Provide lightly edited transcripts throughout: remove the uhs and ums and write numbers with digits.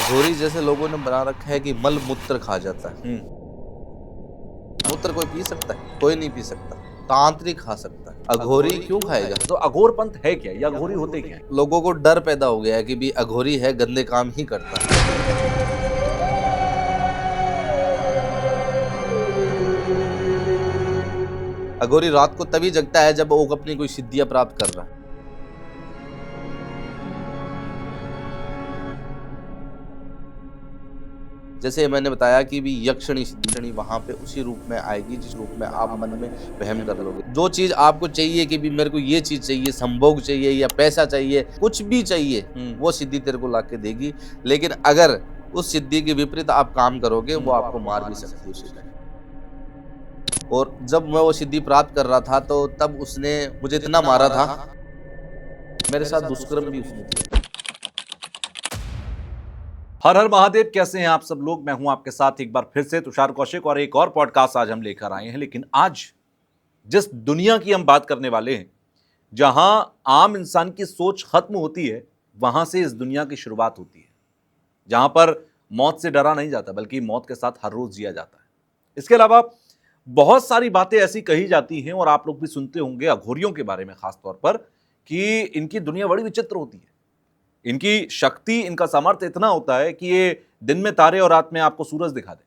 अघोरी जैसे लोगों ने बना रखा है कि मल मूत्र खा जाता है। मूत्र कोई पी सकता है? कोई नहीं पी सकता। तांत्रिक खा सकता है। अघोरी क्यों खाएगा? तो अघोर पंथ है क्या, या अघोरी होते क्या है? लोगों को डर पैदा हो गया है कि भी अघोरी है, गंदे काम ही करता है। अघोरी रात को तभी जगता है जब वो अपनी कोई सिद्धियां प्राप्त कर रहा है। जैसे मैंने बताया कि भी यक्षिणी सिद्धि वहां पे उसी रूप में आएगी जिस रूप में आप मन में वहम कर लोगे। जो चीज आपको चाहिए कि भी मेरे को ये चीज चाहिए, संभोग चाहिए या पैसा चाहिए, कुछ भी चाहिए, वो सिद्धि तेरे को लाके देगी। लेकिन अगर उस सिद्धि के विपरीत आप काम करोगे, वो आपको मार भी सकती है उसी टाइम। और जब मैं वो सिद्धि प्राप्त कर रहा था तो तब उसने मुझे इतना मारा था, मेरे साथ दुष्कर्म भी उसने किया। हर हर महादेव। कैसे हैं आप सब लोग? मैं हूं आपके साथ एक बार फिर से तुषार कौशिक, और एक और पॉडकास्ट आज हम लेकर आए हैं। लेकिन आज जिस दुनिया की हम बात करने वाले हैं, जहां आम इंसान की सोच खत्म होती है, वहां से इस दुनिया की शुरुआत होती है। जहां पर मौत से डरा नहीं जाता, बल्कि मौत के साथ हर रोज जिया जाता है। इसके अलावा बहुत सारी बातें ऐसी कही जाती हैं, और आप लोग भी सुनते होंगे अघोरियों के बारे में खासतौर पर, कि इनकी दुनिया बड़ी विचित्र होती है। इनकी शक्ति, इनका सामर्थ्य इतना होता है कि ये दिन में तारे और रात में आपको सूरज दिखा दे।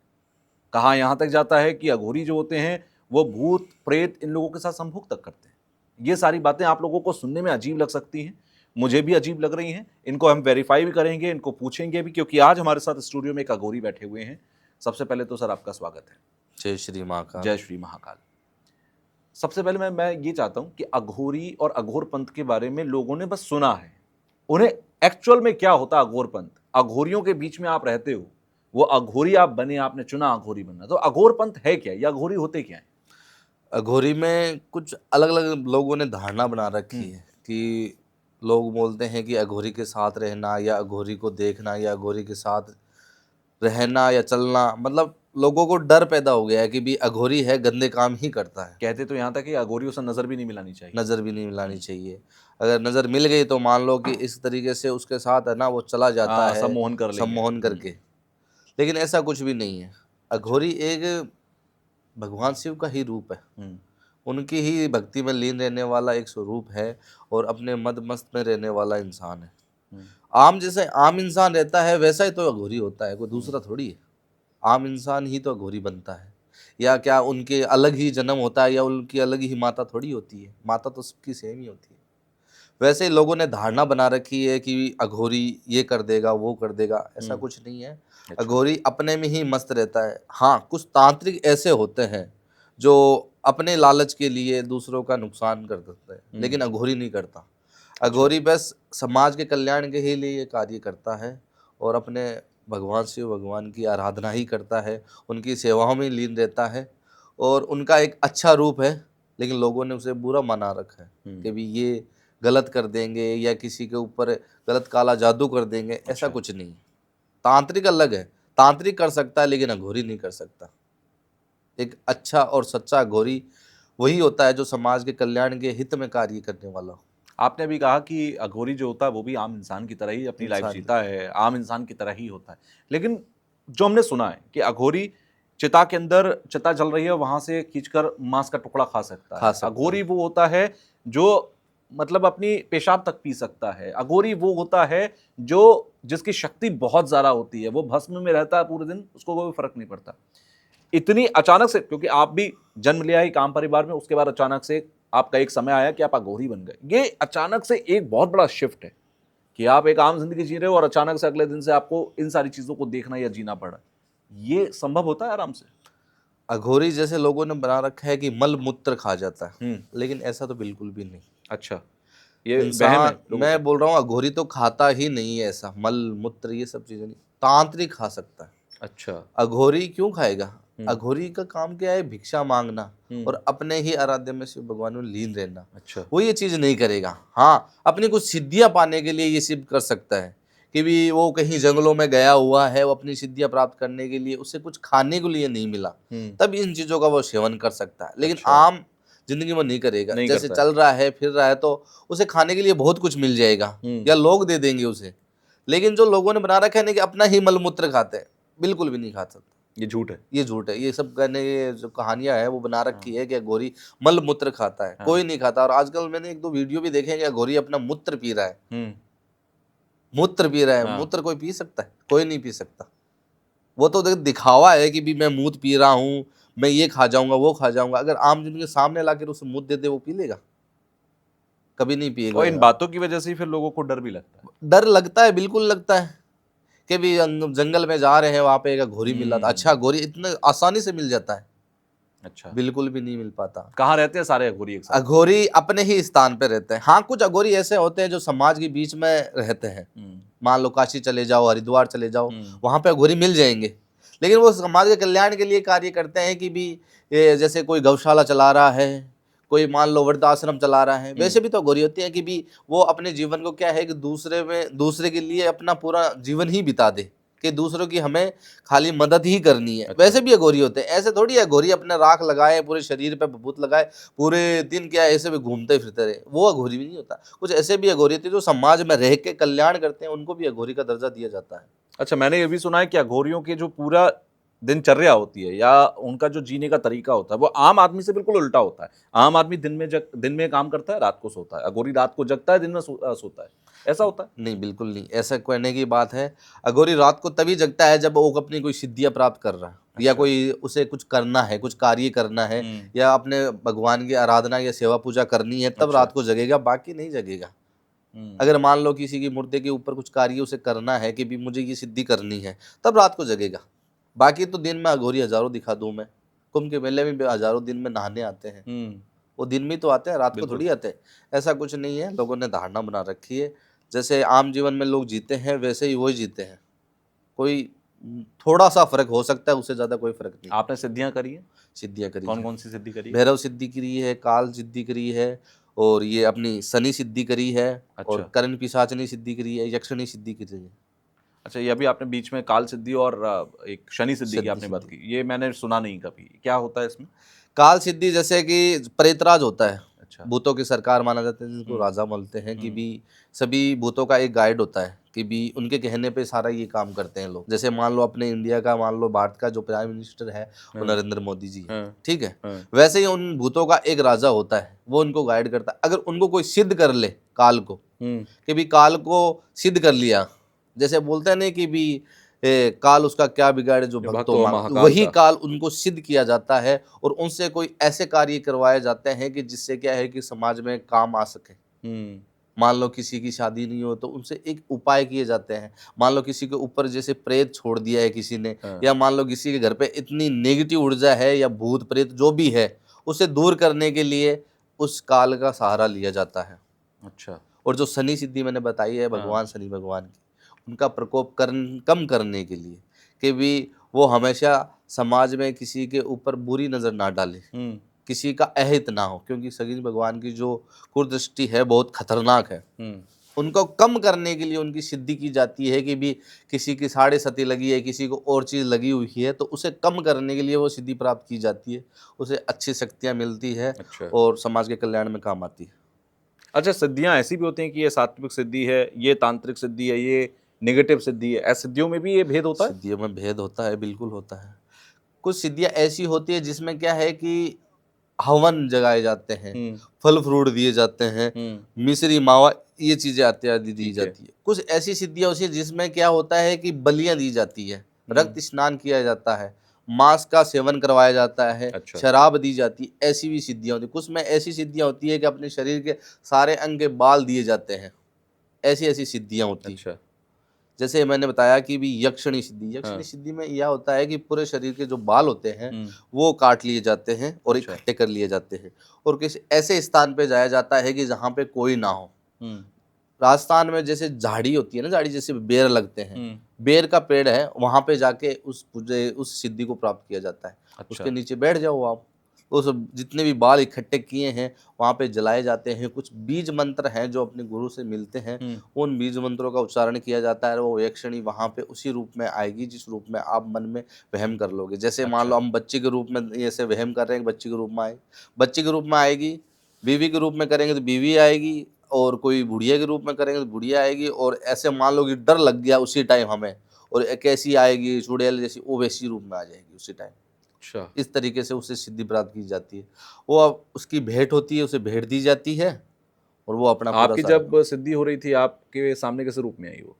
कहा यहां तक जाता है कि अघोरी जो होते हैं वो भूत प्रेत इन लोगों के साथ संभोग तक करते हैं। ये सारी बातें आप लोगों को सुनने में अजीब लग सकती हैं, मुझे भी अजीब लग रही हैं। इनको हम वेरीफाई भी करेंगे, इनको पूछेंगे भी, क्योंकि आज हमारे साथ स्टूडियो में एक अघोरी बैठे हुए हैं। सबसे पहले तो सर आपका स्वागत है। जय श्री महाकाल। जय श्री महाकाल। सबसे पहले मैं ये चाहता हूं कि अघोरी और अघोर पंथ के बारे में लोगों ने बस सुना है, उन्हें एक्चुअल में क्या होता है अघोर पंथ। अघोरियों के बीच में आप रहते हो, वो अघोरी आप बने, आपने चुना अघोरी बनना, तो अघोर पंथ है क्या, या अघोरी होते क्या है? अघोरी में कुछ अलग अलग लोगों ने धारणा बना रखी है कि लोग बोलते हैं कि अघोरी के साथ रहना या अघोरी को देखना या अघोरी के साथ रहना या चलना, मतलब लोगों को डर पैदा हो गया है कि भी अघोरी है, गंदे काम ही करता है। कहते तो यहां तक कि अघोरियों से नजर भी नहीं मिलानी चाहिए। नज़र भी नहीं मिलानी चाहिए। अगर नज़र मिल गई तो मान लो कि इस तरीके से उसके साथ है ना वो चला जाता है, सम्मोहन कर लेंगे। सम्मोहन करके। लेकिन ऐसा कुछ भी नहीं है। अघोरी एक भगवान शिव का ही रूप है। उनकी ही भक्ति में लीन रहने वाला एक स्वरूप है और अपने मद मस्त में रहने वाला इंसान है। आम जैसे आम इंसान रहता है वैसा ही तो अघोरी होता है, कोई दूसरा थोड़ी है। आम इंसान ही तो अघोरी बनता है। या क्या उनके अलग ही जन्म होता है या उनकी अलग ही माता थोड़ी होती है? माता तो सबकी सेम ही होती है। वैसे ही लोगों ने धारणा बना रखी है कि अघोरी ये कर देगा, वो कर देगा। ऐसा कुछ नहीं है। अघोरी अपने में ही मस्त रहता है। हाँ, कुछ तांत्रिक ऐसे होते हैं जो अपने लालच के लिए दूसरों का नुकसान कर देते हैं, लेकिन अघोरी नहीं करता। अघोरी बस समाज के कल्याण के ही लिए कार्य करता है और अपने भगवान शिव भगवान की आराधना ही करता है, उनकी सेवाओं में लीन रहता है और उनका एक अच्छा रूप है। लेकिन लोगों ने उसे बुरा मना रखा है कि भी ये गलत कर देंगे या किसी के ऊपर गलत काला जादू कर देंगे। ऐसा कुछ नहीं। तांत्रिक अलग है, तांत्रिक कर सकता है लेकिन अघोरी नहीं कर सकता। एक अच्छा और सच्चा अघोरी वही होता है जो समाज के कल्याण के हित में कार्य करने वाला हो। आपने भी कहा कि अघोरी जो होता है वो भी आम इंसान की तरह ही अपनी लाइफ जीता है, आम इंसान की तरह ही होता है। लेकिन जो हमने सुना है कि अघोरी चिता के अंदर, चिता जल रही है, वहां से खींचकर मांस का टुकड़ा खा सकता है। अघोरी वो होता है जो मतलब अपनी पेशाब तक पी सकता है। अघोरी वो होता है जो जिसकी शक्ति बहुत ज्यादा होती है, वो भस्म में रहता है पूरे दिन, उसको कोई फर्क नहीं पड़ता। इतनी अचानक से, क्योंकि आप भी जन्म लिया ही काम परिवार में, उसके बाद अचानक से आपका एक समय आया कि आप अघोरी बन गए। ये अचानक से एक बहुत बड़ा शिफ्ट है कि आप एक आम जिंदगी जी रहे हो और अचानक से अगले दिन से आपको इन सारी चीजों को देखना या जीना पड़ा। ये संभव होता है आराम से? अघोरी जैसे लोगों ने बना रखा है कि मल मूत्र खा जाता है, लेकिन ऐसा तो बिल्कुल भी नहीं। अच्छा, ये वहम है इंसान, लोगों मैं का। बोल रहा हूँ अघोरी तो खाता ही नहीं है ऐसा मल मूत्र ये सब चीजें नहीं। तांत्रिक खा सकता है। अच्छा, अघोरी क्यों खाएगा? अघोरी का काम क्या है? भिक्षा मांगना और अपने ही आराध्य में शिव भगवान में लीन रहना। अच्छा, वो ये चीज नहीं करेगा। हाँ, अपनी कुछ सिद्धियां पाने के लिए ये सिद्ध कर सकता है कि भी वो कहीं जंगलों में गया हुआ है, वो अपनी सिद्धियां प्राप्त करने के लिए उसे कुछ खाने के लिए नहीं मिला, तब इन चीजों का वो सेवन कर सकता है। लेकिन आम जिंदगी में नहीं करेगा। नहीं जैसे करता चल रहा है, फिर रहा है, तो उसे खाने के लिए बहुत कुछ मिल जाएगा या लोग दे देंगे उसे, लेकिन जो लोगों ने बना रखा है ना कि अपना ही मलमूत्र खाते हैं, बिल्कुल भी नहीं खा सकते। ये झूठ है। ये झूठ है। ये सब कहने, ये जो कहानियां है वो बना रखी है कि अघोरी मल मूत्र खाता है, हाँ। कोई नहीं खाता। और आजकल मैंने एक दो वीडियो भी देखे हैं कि अघोरी अपना मूत्र पी रहा है, मूत्र पी रहा है। हाँ। मूत्र कोई पी सकता है? कोई नहीं पी सकता। वो तो दिखावा है कि भी मैं मूत्र पी रहा हूँ, मैं ये खा जाऊंगा वो खा जाऊंगा। अगर आम जिनके सामने लाकर उसे मूत्र दे दे, वो पी लेगा? कभी नहीं और इन पिएगा। बातों की वजह से ही फिर लोगों को डर भी लगता है। डर लगता है, बिल्कुल लगता है कि भी जंगल में जा रहे हैं, वहां पे एक घोड़ी मिला था। अच्छा, घोड़ी इतने आसानी से मिल जाता है? अच्छा, बिल्कुल भी नहीं मिल पाता। कहाँ रहते हैं सारे अघोरी एक साथ? अघोरी अपने ही स्थान पे रहते हैं। हाँ, कुछ अघोरी ऐसे होते हैं जो समाज के बीच में रहते हैं। मान लो काशी चले जाओ, हरिद्वार चले जाओ, वहां पे अघोरी मिल जाएंगे। लेकिन वो समाज के कल्याण के लिए कार्य करते हैं कि भी जैसे कोई गौशाला चला रहा है, कोई मान लो वृद्धाश्रम चला रहा है, वैसे भी तो अघोरी होती है कि भी वो अपने जीवन को क्या है कि दूसरे के लिए अपना पूरा जीवन ही बिता दे, कि दूसरों की हमें खाली मदद ही करनी है। अच्छा। वैसे भी अघोरी होते हैं। ऐसे थोड़ी है अघोरी अपने राख लगाए, पूरे शरीर पे भभूत लगाए, पूरे दिन क्या है ऐसे भी घूमते फिरते रहे, वो अघोरी भी नहीं होता। कुछ ऐसे भी अघोरी होते हैं जो समाज में रह के कल्याण करते हैं, उनको भी अघोरी का दर्जा दिया जाता है। अच्छा, मैंने ये भी सुना है कि अघोरियों की जो पूरा दिनचर्या होती है या उनका जो जीने का तरीका होता है वो आम आदमी से बिल्कुल उल्टा होता है। आम आदमी दिन में काम करता है, रात को सोता है। अघोरी रात को जगता है, दिन में सोता है। ऐसा होता है? नहीं, बिल्कुल नहीं, ऐसा कहने की बात है। अघोरी रात को तभी जगता है जब वो अपनी कोई सिद्धियां प्राप्त कर रहा है, या अच्छा। कोई उसे कुछ करना है, कुछ कार्य करना है, या अपने भगवान की आराधना या सेवा पूजा करनी है, तब अच्छा। रात को जगेगा, बाकी नहीं जगेगा। अगर मान लो किसी की मूर्ति के ऊपर कुछ कार्य उसे करना है कि भी मुझे ये सिद्धि करनी है, तब रात को जगेगा। बाकी तो दिन में अघोरी हजारों दिखा दूं मैं। कुंभ के मेले में भी हजारों दिन में नहाने आते हैं। वो दिन में तो आते हैं, रात को बिल्कुल। थोड़ी आते हैं। ऐसा कुछ नहीं है, लोगों ने धारणा बना रखी है। जैसे आम जीवन में लोग जीते हैं, वैसे ही वही जीते हैं। कोई थोड़ा सा फर्क हो सकता है, उससे ज्यादा कोई फर्क नहीं। आपने सिद्धियां करी है? सिद्धियां करी कौन है। कौन सी सिद्धि करी है? भैरव सिद्धि करी है, काल सिद्धि करी है, और ये अपनी शनि सिद्धि करी है, अच्छा। और कर्ण पिशाचनी सिद्धि करी है, यक्षिणी सिद्धि करी है। अच्छा, ये अभी आपने बीच में काल सिद्धि और एक शनि सिद्धि की सिद्धि आपने बात सिद्धि की, ये मैंने सुना नहीं कभी। क्या होता है इसमें? काल सिद्धि जैसे कि प्रेतराज होता है, अच्छा। भूतों की सरकार माना जाता है, जिनको राजा बोलते हैं, कि भी सभी भूतों का एक गाइड होता है, कि भी उनके कहने पे सारा ये काम करते हैं लोग। जैसे मान लो अपने इंडिया का, मान लो भारत का जो प्राइम मिनिस्टर है वो नरेंद्र मोदी जी है, ठीक है। वैसे ही उन भूतों का एक राजा होता है, वो उनको गाइड करता है। अगर उनको कोई सिद्ध कर ले काल को, कि भी काल को सिद्ध कर लिया, जैसे बोलते हैं ना कि भी काल उसका क्या बिगाड़े जो भक्तों मांगे, वही काल उनको सिद्ध किया जाता है, और उनसे कोई ऐसे कार्य करवाए जाते हैं कि जिससे क्या है कि समाज में काम आ सके। मान लो किसी की शादी नहीं हो तो उनसे एक उपाय किए जाते हैं। मान लो किसी के ऊपर जैसे प्रेत छोड़ दिया है किसी ने, या मान लो किसी के घर पे इतनी नेगेटिव ऊर्जा है या भूत प्रेत जो भी है, उसे दूर करने के लिए उस काल का सहारा लिया जाता है। अच्छा। और जो शनि सिद्धि मैंने बताई है भगवान शनि भगवान की, उनका प्रकोप कम करने के लिए, कि भी वो हमेशा समाज में किसी के ऊपर बुरी नज़र ना डाले, किसी का अहित ना हो, क्योंकि शनि भगवान की जो कुदृष्टि है बहुत खतरनाक है। उनको कम करने के लिए उनकी सिद्धि की जाती है कि भी किसी की साढ़े सती लगी है, किसी को और चीज़ लगी हुई है, तो उसे कम करने के लिए वो सिद्धि प्राप्त की जाती है, उसे अच्छी शक्तियाँ मिलती है। अच्छा। और समाज के कल्याण में काम आती है। अच्छा, सिद्धियां ऐसी भी होती हैं कि ये सात्विक सिद्धि है, ये तांत्रिक सिद्धि है, ये नेगेटिव सिद्धि है। ऐसी सिद्धियों में भी ये भेद होता है? सिद्धियों में भेद होता है, बिल्कुल होता है। कुछ सिद्धियां ऐसी होती है जिसमें क्या है कि हवन जगाए जाते हैं, फल फ्रूट दिए जाते हैं, मिश्री मावा ये चीजें इत्यादि दी जाती है। कुछ ऐसी सिद्धियां होती है जिसमें क्या होता है कि बलियां दी जाती है, रक्त स्नान किया जाता है, मांस का सेवन करवाया जाता है, अच्छा। शराब दी जाती है। ऐसी भी सिद्धियां होती है। कुछ में ऐसी सिद्धियां होती है कि अपने शरीर के सारे अंग के बाल दिए जाते हैं। ऐसी ऐसी सिद्धियां होती है। अच्छा। जैसे मैंने बताया कि भी यक्षिणी सिद्धि, यक्षिणी सिद्धि में यह होता है कि पूरे शरीर के जो बाल होते हैं वो काट लिए जाते हैं और अच्छा। इकट्ठे कर लिए जाते हैं, और किसी ऐसे स्थान पे जाया जाता है कि जहाँ पे कोई ना हो। राजस्थान में जैसे झाड़ी होती है ना, झाड़ी जैसे बेर लगते हैं, बेर का पेड़ है, वहां पे जाके उस सिद्धि को प्राप्त किया जाता है। अच्छा। उसके नीचे बैठ जाओ आप, उस जितने भी बाल इकट्ठे किए हैं वहाँ पे जलाए जाते हैं। कुछ बीज मंत्र हैं जो अपने गुरु से मिलते हैं, उन बीज मंत्रों का उच्चारण किया जाता है, और वो यक्षिणी वहाँ पे उसी रूप में आएगी जिस रूप में आप मन में वहम कर लोगे। जैसे मान लो हम बच्चे के रूप में ऐसे वहम कर रहे हैं, बच्चे के रूप में आए, बच्चे के रूप में आएगी, बीवी के रूप में करेंगे तो बीवी आएगी, और कोई बुढ़िया के रूप में करेंगे तो बुढ़िया आएगी, और ऐसे मान लो कि डर लग गया उसी टाइम हमें, और एक ऐसी आएगी चुड़ैल जैसी, वो वैसी रूप में आ जाएगी उसी टाइम। अच्छा। इस तरीके से उससे सिद्धि प्राप्त की जाती है। वो अब उसकी भेंट होती है, उसे भेंट दी जाती है, और वो अपना पूरा आपकी सारा जब सिद्धि हो रही थी, आपके सामने कैसे रूप में आई वो?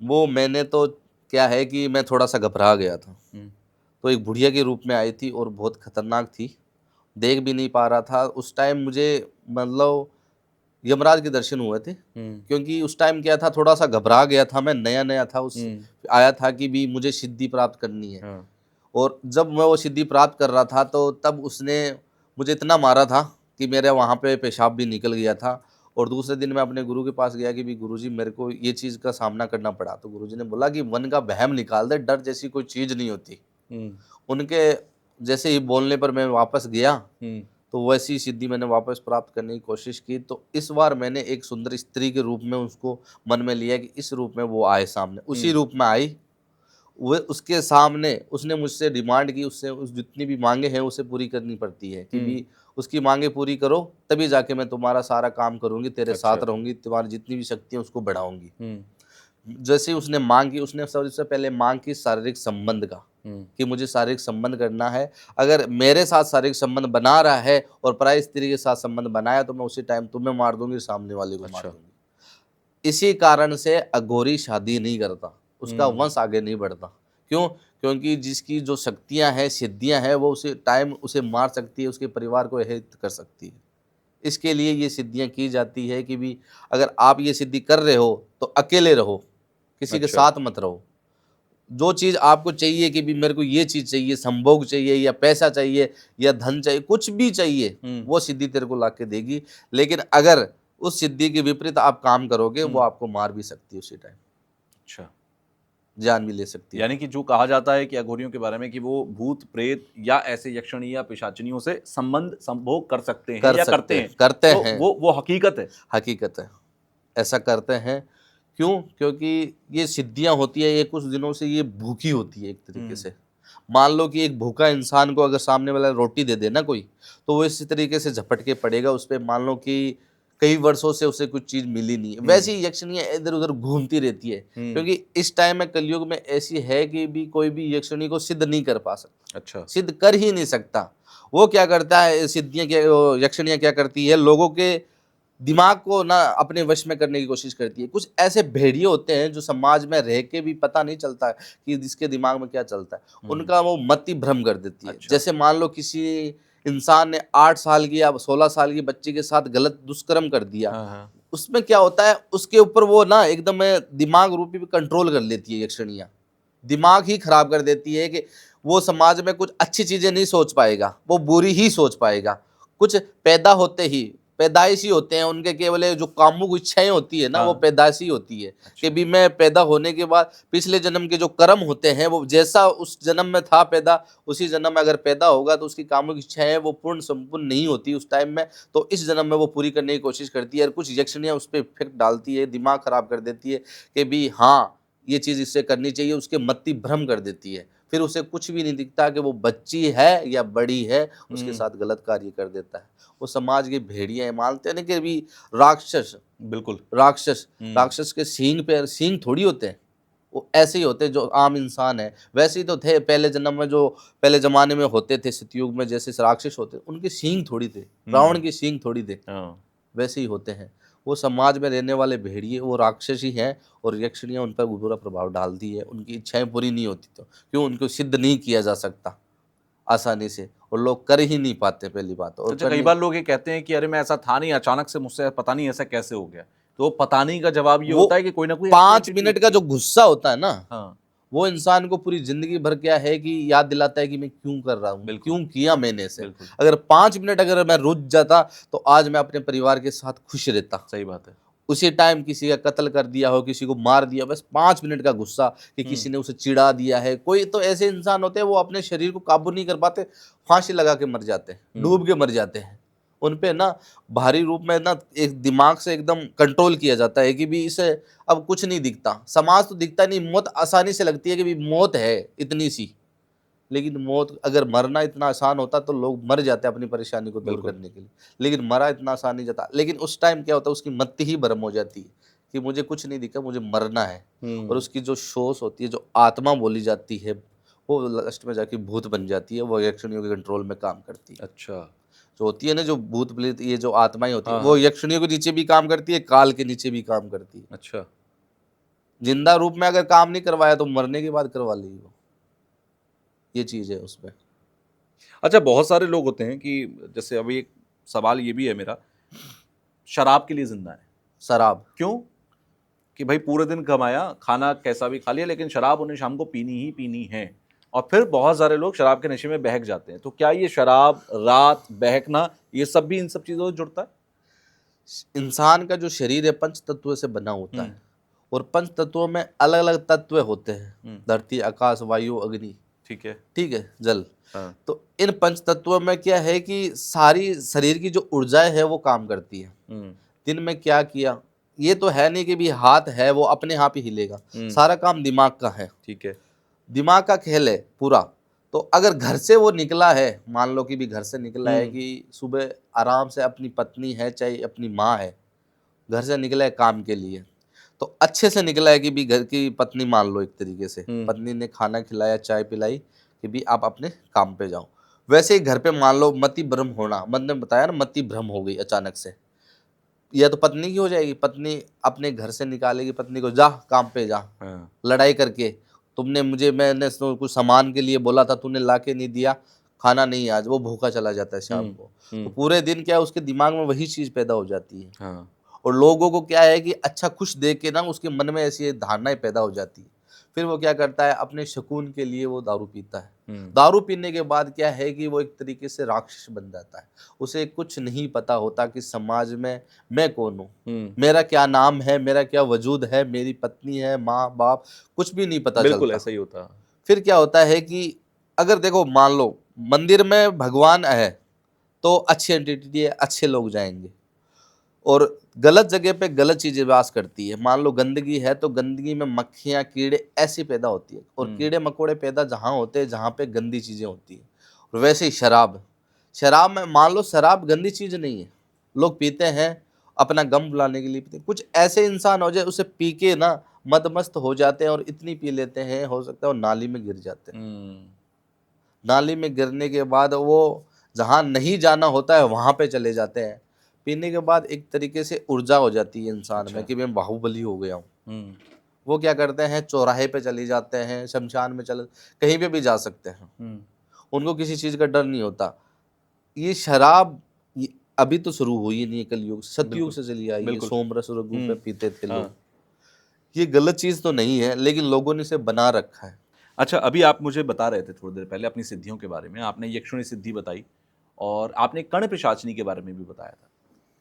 वो मैंने तो क्या है कि मैं थोड़ा सा घबरा गया था, हम्म, तो एक बुढ़िया के रूप में आई थी और बहुत खतरनाक थी, देख भी नहीं पा रहा था उस टाइम मुझे, मतलब यमराज के दर्शन हुए थे। हम्म, क्योंकि उस टाइम क्या था, थोड़ा सा घबरा गया था मैं, नया नया था उस हम्म, आया था कि भी मुझे सिद्धि प्राप्त करनी है। हाँ, और जब मैं वो सिद्धि प्राप्त कर रहा था तो तब उसने मुझे इतना मारा था कि मेरे वहाँ पे पेशाब भी निकल गया था। और दूसरे दिन मैं अपने गुरु के पास गया कि भी गुरुजी मेरे को ये चीज़ का सामना करना पड़ा, तो गुरुजी ने बोला कि मन का वहम निकाल दे, डर जैसी कोई चीज़ नहीं होती। हम्म, उनके जैसे ही बोलने पर मैं वापस गया, हम्म, तो वैसी सिद्धि मैंने वापस प्राप्त करने की कोशिश की। तो इस बार मैंने एक सुंदर स्त्री के रूप में उसको मन में लिया कि इस रूप में वो आए सामने, उसी रूप में आई। वो उसके सामने उसने मुझसे डिमांड की, उससे उस जितनी भी मांगे हैं उसे पूरी करनी पड़ती है कि भी उसकी मांगे पूरी करो, तभी जाके मैं तुम्हारा सारा काम करूंगी, तेरे अच्छा, साथ रहूंगी, तुम्हारी जितनी भी शक्ति है उसको बढ़ाऊंगी। हम्म, जैसे ही उसने मांग की, उसने सबसे पहले मांग की शारीरिक संबंध का, हम्म, कि मुझे शारीरिक संबंध करना है। अगर मेरे साथ शारीरिक संबंध बना रहा है और पराई स्त्री के साथ संबंध बनाया तो मैं उसी टाइम तुम्हें मार दूंगी, सामने वाले को मार अच्छा, दूंगी। इसी कारण से अघोरी शादी नहीं करता, उसका हम्म, वंश आगे नहीं बढ़ता। क्यों? क्योंकि जिसकी जो शक्तियां हैं, सिद्धियां हैं, वो उसी टाइम उसे मार सकती है, उसके परिवार को हित कर सकती है। इसके लिए ये सिद्धियां की जाती है कि भी अगर आप ये सिद्धि कर रहे हो तो अकेले रहो, किसी के अच्छा, साथ मत रहो। जो चीज़ आपको चाहिए कि भी मेरे को ये चीज़ चाहिए, संभोग चाहिए या पैसा चाहिए या धन चाहिए, कुछ भी चाहिए, हम्म, वो सिद्धि तेरे को ला के देगी। लेकिन अगर उस सिद्धि के विपरीत आप काम करोगे, वो आपको मार भी सकती है उसी टाइम, अच्छा। जान भी ले सकती है। यानी कि जो कहा जाता है कि अघोरियों के बारे में कि वो भूत प्रेत या ऐसे यक्षिणी या पिशाचिनियों से संबंध संभोग कर सकते हैं कर या सकते करते हैं, हैं, करते तो हैं, वो हकीकत है। हकीकत है, ऐसा करते हैं। क्यों? क्योंकि ये सिद्धियाँ होती है, ये कुछ दिनों से ये भूखी होती है एक तरीके से। मान लो कि एक भूखा इंसान को अगर सामने वाला रोटी दे दे ना कोई, तो वो इसी तरीके से झपट के पड़ेगा उस पे, मान लो कि कई वर्षों से उसे कुछ चीज़ मिली नहीं है। वैसे ही यक्षिणियाँ इधर-उधर घूमती रहती है, क्योंकि इस टाइम में कलयुग में ऐसी है कि भी कोई भी यक्षिणी को सिद्ध नहीं कर पा सकता, अच्छा, सिद्ध कर ही नहीं सकता। वो क्या करता है, सिद्धियाँ क्या, वो यक्षिणियाँ क्या करती है, लोगों के दिमाग को ना अपने वश में करने की कोशिश करती है। कुछ ऐसे भेड़िए होते हैं जो समाज में रह के भी पता नहीं चलता है कि इसके दिमाग में क्या चलता है। उनका वो मति भ्रम कर देती है। अच्छा, जैसे मान लो किसी इंसान ने 8 साल की या 16 साल की बच्ची के साथ गलत दुष्कर्म कर दिया। हाँ, हाँ, उसमें क्या होता है, उसके ऊपर वो ना एकदम दिमाग रूपी भी कंट्रोल कर लेती है यक्षिणियाँ। दिमाग ही खराब कर देती है कि वो समाज में कुछ अच्छी चीज़ें नहीं सोच पाएगा, वो बुरी ही सोच पाएगा। कुछ पैदा होते ही पैदाइशी होते हैं, उनके केवल ये जो कामुक इच्छाएँ होती है ना, वो हाँ, पैदाइशी होती है कि अच्छा, भी मैं पैदा होने के बाद पिछले जन्म के जो कर्म होते हैं, वो जैसा उस जन्म में था पैदा, उसी जन्म में अगर पैदा होगा तो उसकी कामुक इच्छाएँ वो पूर्ण संपूर्ण नहीं होती उस टाइम में, तो इस जन्म में वो पूरी करने की कोशिश करती है। और कुछ यक्षिणियाँ उस पे इफ़ेक्ट डालती है, दिमाग खराब कर देती है कि भी हाँ, ये चीज़ इससे करनी चाहिए, उसके मति भ्रम कर देती है। फिर उसे कुछ भी नहीं दिखता कि वो बच्ची है या बड़ी है, उसके साथ गलत कार्य कर देता है। वो समाज के भेड़िया हैं, मानते हैं ना कि अभी राक्षस बिल्कुल, राक्षस राक्षस के सींग पे सींग थोड़ी होते हैं। वो ऐसे ही होते हैं जो आम इंसान है। वैसे ही तो थे पहले जन्म में, जो पहले ज़माने में होते थे सतयुग में, जैसे राक्षस होते, उनके सींग थोड़ी थे, रावण के सींग थोड़ी थे। हाँ, वैसे ही होते हैं। वो समाज में रहने वाले भेड़िए, वो राक्षस ही हैं, और यक्षिणियाँ उन पर बुरा प्रभाव डालती है। उनकी इच्छाएँ पूरी नहीं होती तो क्यों? उनको सिद्ध नहीं किया जा सकता आसानी से, और लोग कर ही नहीं पाते पहली बात, और अच्छा, कई करने बार लोग ये कहते हैं कि अरे मैं ऐसा था नहीं, अचानक से मुझसे पता नहीं ऐसा कैसे हो गया। तो पता नहीं का जवाब ये वो होता है कि कोई ना कोई 5 एक्टिविटी मिनट का होती जो है। गुस्सा होता है ना, हाँ, वो इंसान को पूरी ज़िंदगी भर क्या है कि याद दिलाता है कि मैं क्यों कर रहा हूँ, बिल्कुल, क्यों किया मैंने इसे। बिल्कुल, अगर 5 मिनट अगर मैं रुक जाता, तो आज मैं अपने परिवार के साथ खुश रहता। सही बात है। उसी टाइम किसी का कत्ल कर दिया हो, किसी को मार दिया, बस 5 मिनट का गुस्सा कि किसी ने उसे चिढ़ा दिया है। कोई तो ऐसे इंसान होते हैं, वो अपने शरीर को काबू नहीं कर पाते, फांसी लगा के मर जाते हैं, डूब के मर जाते हैं। उन पे ना भारी रूप में ना एक दिमाग से एकदम कंट्रोल किया जाता है कि भी इसे अब कुछ नहीं दिखता, समाज तो दिखता नहीं, मौत आसानी से लगती है कि भी मौत है इतनी सी, लेकिन मौत, अगर मरना इतना आसान होता तो लोग मर जाते अपनी परेशानी को दूर बिल्कुल। करने के लिए, लेकिन मरा इतना आसान नहीं जाता। लेकिन उस टाइम क्या होता है, उसकी मत्ती ही भ्रम हो जाती है कि मुझे कुछ नहीं दिखा, मुझे मरना है। और उसकी जो सोच होती है, जो आत्मा बोली जाती है, वो लास्ट में जाके भूत बन जाती है, वो यक्षिणियों के कंट्रोल में काम करती है। अच्छा। जो होती है ना, जो भूत प्रेत, ये जो आत्माएं होती है, हाँ, वो हाँ। यक्षिणियों के नीचे भी काम करती है, काल के नीचे भी काम करती है। अच्छा। जिंदा रूप में अगर काम नहीं करवाया तो मरने के बाद करवा ली वो, ये चीज है उसमें। अच्छा, बहुत सारे लोग होते हैं कि जैसे अभी एक सवाल ये भी है मेरा, शराब के लिए ज़िंदा है। शराब, क्यों? कि भाई पूरे दिन कमाया, खाना कैसा भी खा लिया, लेकिन शराब उन्हें शाम को पीनी ही पीनी है। और फिर बहुत सारे लोग शराब के नशे में बहक जाते हैं। तो क्या ये शराब, रात, बहकना, ये सब भी इन सब चीज़ों से जुड़ता है? इंसान का जो शरीर है पंच तत्वों से बना होता हुँ, है, और पंच तत्वों में अलग अलग तत्व होते हैं, हुँ, धरती, आकाश, वायु, अग्नि, ठीक है। ठीक है, जल। हाँ, तो इन पंच तत्वों में क्या है कि सारी शरीर की जो ऊर्जाएं है वो काम करती है। हुँ, दिन में क्या किया, ये तो है नहीं कि भी हाथ है वो अपने आप ही हिलेगा, हुँ, सारा काम दिमाग का है, ठीक है। दिमाग का खेल है पूरा। तो अगर घर से वो निकला है, मान लो कि भी घर से निकला है हुँ, कि सुबह आराम से, अपनी पत्नी है चाहे अपनी माँ है, घर से निकला है काम के लिए, तो अच्छे से निकला है कि भी घर की पत्नी, मान लो एक तरीके से हुँ, पत्नी ने खाना खिलाया, चाय पिलाई कि भी आप अपने काम पे जाओ। वैसे ही घर पे मान लो मति भ्रम होना, मैंने बताया ना, मति भ्रम हो गई अचानक से, या तो पत्नी की हो जाएगी, पत्नी अपने घर से निकालेगी पत्नी को, जा काम पे जा, हाँ, लड़ाई करके, तुमने मुझे, मैंने कुछ सामान के लिए बोला था, तूने ला के नहीं दिया, खाना नहीं आज, वो भूखा चला जाता है शाम हुँ, को। तो हुँ, पूरे दिन क्या है, उसके दिमाग में वही चीज़ पैदा हो जाती है। हाँ, और लोगों को क्या है कि अच्छा खुश देख के ना उसके मन में ऐसी धारणाएं पैदा हो जाती है। फिर वो क्या करता है, अपने सुकून के लिए वो दारू पीता है। हुँ, दारू पीने के बाद क्या है कि वो एक तरीके से राक्षस बन जाता है। उसे कुछ नहीं पता होता कि समाज में मैं कौन हूँ, हुँ, मेरा क्या नाम है, मेरा क्या वजूद है, मेरी पत्नी है, माँ बाप, कुछ भी नहीं पता बिल्कुल चलता। ऐसा ही होता है। फिर क्या होता है कि अगर देखो, मान लो मंदिर में भगवान है तो अच्छी एंटिटी है, अच्छे लोग जाएंगे, और गलत जगह पे गलत चीजें वास करती है। मान लो गंदगी है तो गंदगी में मक्खियाँ, कीड़े ऐसी पैदा होती है, और हुँ, कीड़े मकोड़े पैदा जहाँ होते हैं जहाँ पे गंदी चीजें होती है। और वैसे ही शराब, शराब में मान लो शराब गंदी चीज नहीं है, लोग पीते हैं अपना गम भुलाने के लिए पीते हैं। कुछ ऐसे इंसान हो जाए उसे पी के ना मदमस्त हो जाते हैं, और इतनी पी लेते हैं, हो सकता है वो नाली में गिर जाते हैं। हुँ, नाली में गिरने के बाद वो जहाँ नहीं जाना होता है वहाँ पे चले जाते हैं। पीने के बाद एक तरीके से ऊर्जा हो जाती है इंसान में अच्छा, कि मैं बाहुबली हो गया हूँ। हुँ, वो क्या करते हैं, चौराहे पे चले जाते हैं, शमशान में चले, कहीं पे भी जा सकते हैं, हुँ, उनको किसी चीज़ का डर नहीं होता। ये शराब, ये अभी तो शुरू हुई नहीं है, कलयुग, सतयुग बिल्कुल, से चली आई है, बिल्कुल। सोमरस रघु पे हुँ, पीते थे लोग। हाँ। ये गलत चीज़ तो नहीं है, लेकिन लोगों ने इसे बना रखा है। अच्छा, अभी आप मुझे बता रहे थे थोड़ी देर पहले अपनी सिद्धियों के बारे में। आपने यक्षुणी सिद्धि बताई और आपने कर्णपिशाचिनी के बारे में भी बताया था।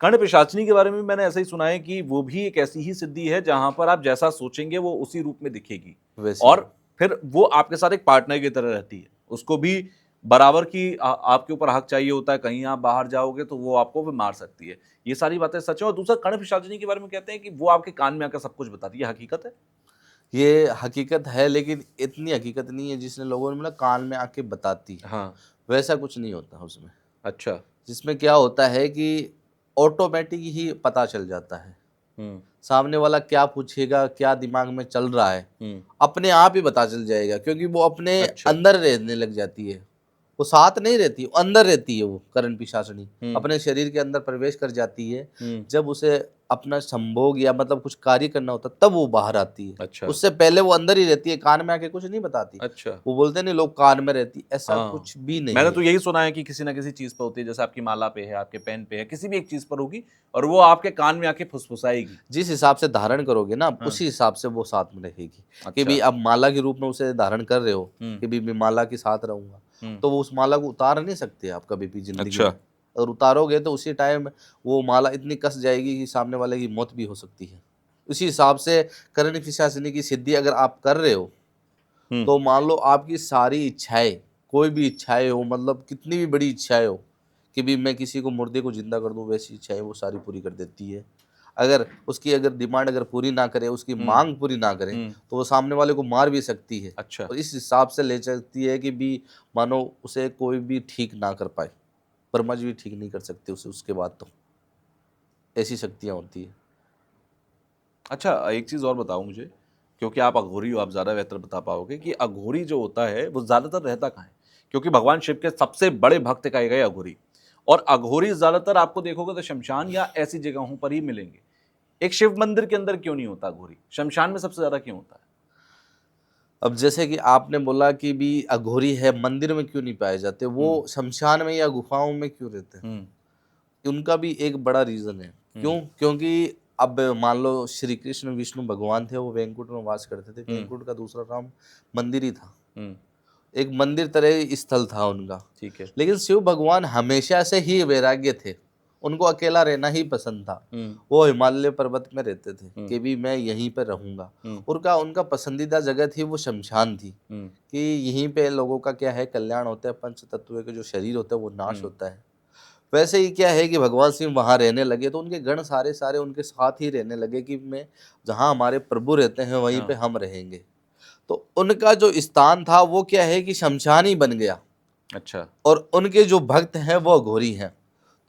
कर्णपिशाचिनी के बारे में मैंने ऐसा ही सुना है कि वो भी एक ऐसी ही सिद्धि है जहाँ पर आप जैसा सोचेंगे वो उसी रूप में दिखेगी वैसे ही और फिर वो आपके साथ एक पार्टनर की तरह रहती है। उसको भी बराबर की आपके ऊपर हक चाहिए होता है, कहीं आप बाहर जाओगे तो वो आपको भी मार सकती है। ये सारी बातें सच है और दूसरा कर्णपिशाचिनी के बारे में कहते हैं कि वो आपके कान में आकर सब कुछ बताती है। ये हकीकत है? ये हकीकत है, लेकिन इतनी हकीकत नहीं है जिसने लोगों ने मतलब कान में आके बताती है। हाँ, वैसा कुछ नहीं होता उसमें। अच्छा। जिसमें क्या होता है कि ऑटोमेटिक ही पता चल जाता है, हुँ, सामने वाला क्या पूछेगा, क्या दिमाग में चल रहा है, हुँ, अपने आप ही पता चल जाएगा, क्योंकि वो अपने अच्छा। अंदर रहने लग जाती है। वो साथ नहीं रहती, वो अंदर रहती है, वो करण पिशाचिनी हुँ, अपने शरीर के अंदर प्रवेश कर जाती है। हुँ, जब उसे अपना संभोग या मतलब कुछ कार्य करना होता है तब वो बाहर आती है। अच्छा, उससे पहले वो अंदर ही रहती है, कान में आके कुछ नहीं बताती। अच्छा। वो बोलते नहीं लोग कान में रहती, ऐसा हाँ, कुछ भी मैंने नहीं तो है। यही सुना है कि किसी न किसी चीज़ पे होती है, जैसे आपकी माला पे है, आपके पेन पे है, किसी भी एक चीज़ पर होगी और वो आपके कान में आके फुसफुसाएगी। जिस हिसाब से धारण करोगे ना, आप हाँ, उसी हिसाब से वो साथ में रहेगी। कि अच्छा। भी अब माला के रूप में उसे धारण कर रहे हो, हुँ, कि भी मैं माला के साथ रहूंगा, हुँ, तो वो उस माला को उतार नहीं सकते आप कभी भी जिंदगी अच्छा, में। और उतारोगे तो उसी टाइम वो माला इतनी कस जाएगी कि सामने वाले की मौत भी हो सकती है। उसी हिसाब से करण पिशाचिनी की सिद्धि अगर आप कर रहे हो, हुँ, तो मान लो आपकी सारी इच्छाएं, कोई भी इच्छाएं हो, मतलब कितनी भी बड़ी इच्छाएं हो, कि भी मैं किसी को, मुर्दे को जिंदा कर दूं, वैसी इच्छाएं वो सारी पूरी कर देती है। अगर उसकी अगर डिमांड अगर पूरी ना करे, उसकी मांग पूरी ना करे, तो वो सामने वाले को मार भी सकती है। अच्छा। और इस हिसाब से ले सकती है कि भी मानो उसे कोई भी ठीक ना कर पाए, परमज भी ठीक नहीं कर सकती उसे उसके बाद। तो ऐसी शक्तियाँ होती है। अच्छा, एक चीज़ और बताओ मुझे, क्योंकि आप अघोरी हो, आप ज़्यादा बेहतर बता पाओगे कि अघोरी जो होता है वो ज़्यादातर रहता कहाँ है? क्योंकि भगवान शिव के सबसे बड़े भक्त कहे गए अघोरी, और अघोरी ज़्यादातर आपको देखोगे तो शमशान या ऐसी जगहों पर ही मिलेंगे। एक शिव मंदिर के अंदर क्यों नहीं होता अघोरी? शमशान में सबसे ज़्यादा क्यों होता है? अब जैसे कि आपने बोला कि भी अघोरी है, मंदिर में क्यों नहीं पाए जाते, वो शमशान में या गुफाओं में क्यों रहते हैं? उनका भी एक बड़ा रीज़न है। क्यों? क्योंकि अब मान लो श्री कृष्ण विष्णु भगवान थे, वो वैकुंठ में वास करते थे। वैकुंठ का दूसरा नाम मंदिर ही था। एक मंदिर तरह स्थल था उनका। ठीक है। लेकिन शिव भगवान हमेशा से ही वैराग्य थे। उनको अकेला रहना ही पसंद था। वो हिमालय पर्वत में रहते थे कि भी मैं यहीं पर रहूंगा। उनका पसंदीदा जगह थी वो शमशान थी, कि यहीं पे लोगों का क्या है कल्याण होता है, पंच तत्व के जो शरीर होता है वो नाश होता है। वैसे ही क्या है कि भगवान सिंह वहाँ रहने लगे तो उनके गण सारे सारे उनके साथ ही रहने लगे कि मैं जहाँ हमारे प्रभु रहते हैं वहीं पे हम रहेंगे। तो उनका जो स्थान था वो क्या है कि शमशान ही बन गया। अच्छा। और उनके जो भक्त हैं वो अघोरी हैं,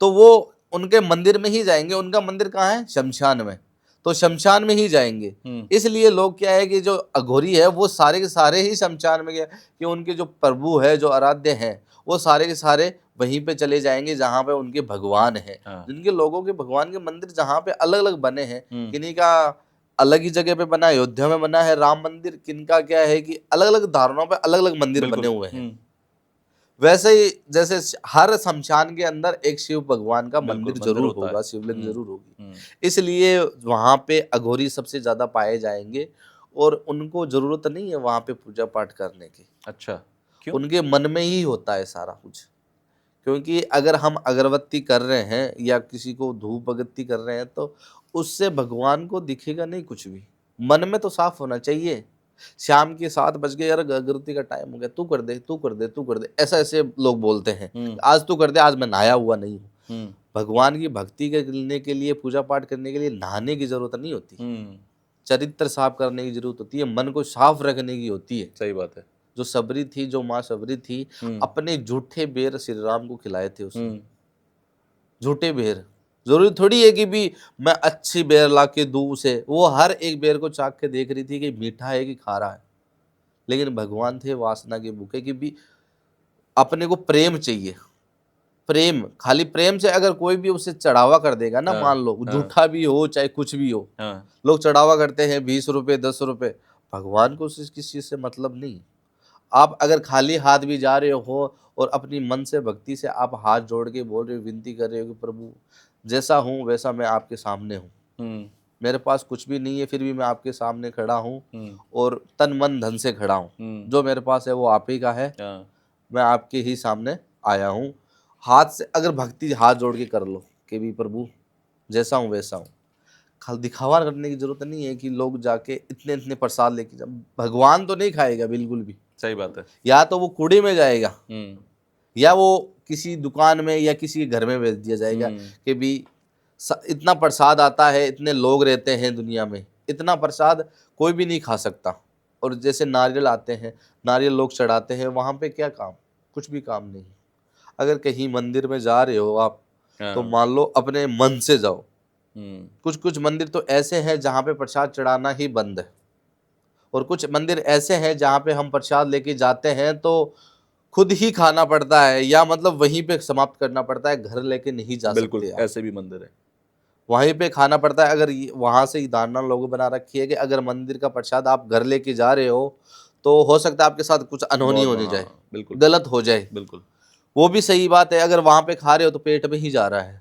तो वो उनके मंदिर में ही जाएंगे। उनका मंदिर कहाँ है? शमशान में। तो शमशान में ही जाएंगे। इसलिए लोग क्या है कि जो अघोरी है वो सारे के सारे ही शमशान में गए, कि उनके जो प्रभु है जो आराध्य हैं वो सारे के सारे वहीं पे चले जाएंगे जहाँ पे उनके भगवान हैं। जिनके लोगों के भगवान के मंदिर जहाँ पे अलग अलग बने हैं, किन्हीं का अलग ही जगह पे बना है, अयोध्या में बना है राम मंदिर, किनका क्या है कि अलग अलग धारणाओं पे अलग अलग मंदिर बने हुए हैं। वैसे ही जैसे हर शमशान के अंदर एक शिव भगवान का मंदिर जरूर होगा, शिवलिंग जरूर होगी। इसलिए वहां पे अघोरी सबसे ज्यादा पाए जाएंगे, और उनको जरूरत नहीं है वहां पे पूजा पाठ करने की। अच्छा, क्यों? उनके मन में ही होता है सारा कुछ। क्योंकि अगर हम अगरबत्ती कर रहे हैं या किसी को धूप अगरबत्ती कर रहे हैं तो उससे भगवान को दिखेगा नहीं कुछ भी। मन में तो साफ होना चाहिए। शाम के 7 बज गए, यार अगरबत्ती का टाइम हो गया, तू कर दे तू कर दे तू कर दे, ऐसा ऐसे लोग बोलते हैं। आज तू कर दे, आज मैं नहाया हुआ नहीं हूँ। भगवान की भक्ति करने के लिए, पूजा पाठ करने के लिए नहाने की जरूरत नहीं होती। चरित्र साफ करने की जरूरत होती है, मन को साफ रखने की होती है। सही बात है। जो सबरी थी, जो माँ सबरी थी, अपने झूठे बेर श्री राम को खिलाए थे उसने। झूठे बेर, जरूरी थोड़ी है कि भी मैं अच्छी बेर ला के दूं उसे। वो हर एक बेर को चाक के देख रही थी कि मीठा है कि खारा है। लेकिन भगवान थे वासना के भूखे, कि भी अपने को प्रेम चाहिए। प्रेम, खाली प्रेम से अगर कोई भी उसे चढ़ावा कर देगा ना, मान लो झूठा भी हो चाहे कुछ भी हो, लोग चढ़ावा करते हैं 20 रुपए 10 रुपए, भगवान को किस चीज से मतलब नहीं। आप अगर खाली हाथ भी जा रहे हो और अपनी मन से भक्ति से आप हाथ जोड़ के बोल रहे हो, विनती कर रहे हो कि प्रभु जैसा हूँ वैसा मैं आपके सामने हूँ, मेरे पास कुछ भी नहीं है फिर भी मैं आपके सामने खड़ा हूँ और तन मन धन से खड़ा हूँ, जो मेरे पास है वो आप ही का है, मैं आपके ही सामने आया हूँ। हाथ से अगर भक्ति हाथ जोड़ के कर लो कि भी प्रभु जैसा हूँ वैसा हूँ। खाली दिखावा करने की जरूरत नहीं है कि लोग जाके इतने इतने प्रसाद लेके जा, भगवान तो नहीं खाएगा बिल्कुल भी। सही बात है। या तो वो कूड़े में जाएगा या वो किसी दुकान में या किसी के घर में बेच दिया जाएगा कि भी इतना प्रसाद आता है, इतने लोग रहते हैं दुनिया में, इतना प्रसाद कोई भी नहीं खा सकता। और जैसे नारियल आते हैं, नारियल लोग चढ़ाते हैं, वहाँ पे क्या काम? कुछ भी काम नहीं। अगर कहीं मंदिर में जा रहे हो आप तो मान लो अपने मन से जाओ। कुछ कुछ मंदिर तो ऐसे हैं जहाँ पे प्रसाद चढ़ाना ही बंद है, और कुछ मंदिर ऐसे हैं जहाँ पे हम प्रसाद लेके जाते हैं तो खुद ही खाना पड़ता है, या मतलब वहीं पे समाप्त करना पड़ता है, घर लेके नहीं जा सकते। बिल्कुल ऐसे भी मंदिर है, वहीं पे खाना पड़ता है। अगर वहां से धारणा लोगों बना रखी है कि अगर मंदिर का प्रसाद आप घर लेके जा रहे हो तो हो सकता है आपके साथ कुछ अनहोनी होने जाए, बिल्कुल गलत हो जाए। बिल्कुल, वो भी सही बात है। अगर वहां पे खा रहे हो तो पेट में ही जा रहा है,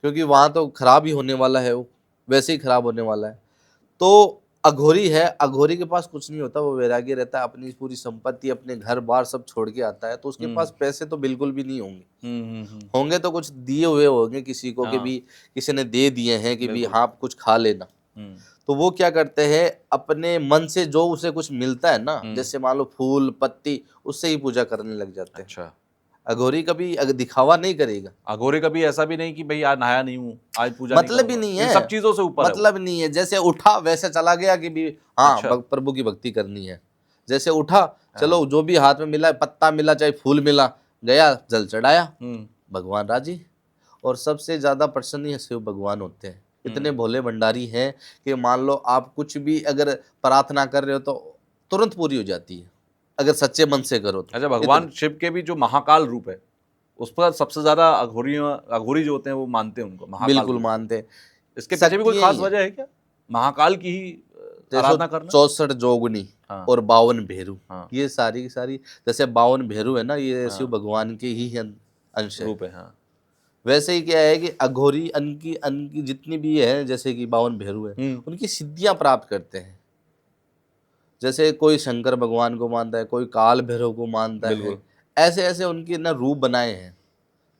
क्योंकि वहां तो खराब ही होने वाला है, वो वैसे ही खराब होने वाला है। तो अघोरी है, अघोरी के पास कुछ नहीं होता, वो वैरागी रहता है, अपनी पूरी संपत्ति अपने घर बार सब छोड़ के आता है। तो उसके पास पैसे तो बिल्कुल भी नहीं होंगे। होंगे तो कुछ दिए हुए होंगे किसी को, कि भी किसी ने दे दिए हैं कि भी हाँ कुछ खा लेना। तो वो क्या करते हैं, अपने मन से जो उसे कुछ मिलता है ना, जैसे मान लो फूल पत्ती, उससे ही पूजा करने लग जाते हैं। अच्छा, अघोरी कभी दिखावा नहीं करेगा। अघोरी कभी ऐसा भी नहीं कि भाई आज नहाया नहीं हूँ, आज पूजा नहीं मतलब ही करूंगा। नहीं इन है, सब चीजों से ऊपर है वो। मतलब नहीं है। जैसे उठा वैसे चला गया कि भी हाँ अच्छा। प्रभु की भक्ति करनी है। जैसे उठा, चलो हाँ। जो भी हाथ में मिला, पत्ता मिला चाहे फूल मिला, गया जल चढ़ाया, भगवान राजी। और सबसे ज्यादा प्रसन्न ही शिव भगवान होते हैं। इतने भोले भंडारी हैं कि मान लो आप कुछ भी अगर प्रार्थना कर रहे हो तो तुरंत पूरी हो जाती है, अगर सच्चे मन से करो तो। अच्छा, भगवान शिव के भी जो महाकाल रूप है उस पर सबसे ज्यादा अघोरी जो होते हैं वो मानते हैं उनको महाकाल बिल्कुल रूप। मानते हैं। इसके पीछे भी कोई शक्तियाँ खास ही हैं। वजह है क्या, महाकाल की ही जैसे आराधना करना? 64 जोगनी हाँ। और 52 भेरू, हाँ। ये सारी की सारी, जैसे 52 भेरू है ना, ये हाँ। शिव भगवान के ही अंश है। रूप है। हाँ। वैसे ही क्या है कि अघोरी अन की जितनी भी है, जैसे कि 52 भेरू है, उनकी सिद्धियां प्राप्त करते हैं। जैसे कोई शंकर भगवान को मानता है, कोई काल भैरव को मानता है, बिल्कुल। ऐसे ऐसे उनके ना रूप बनाए हैं।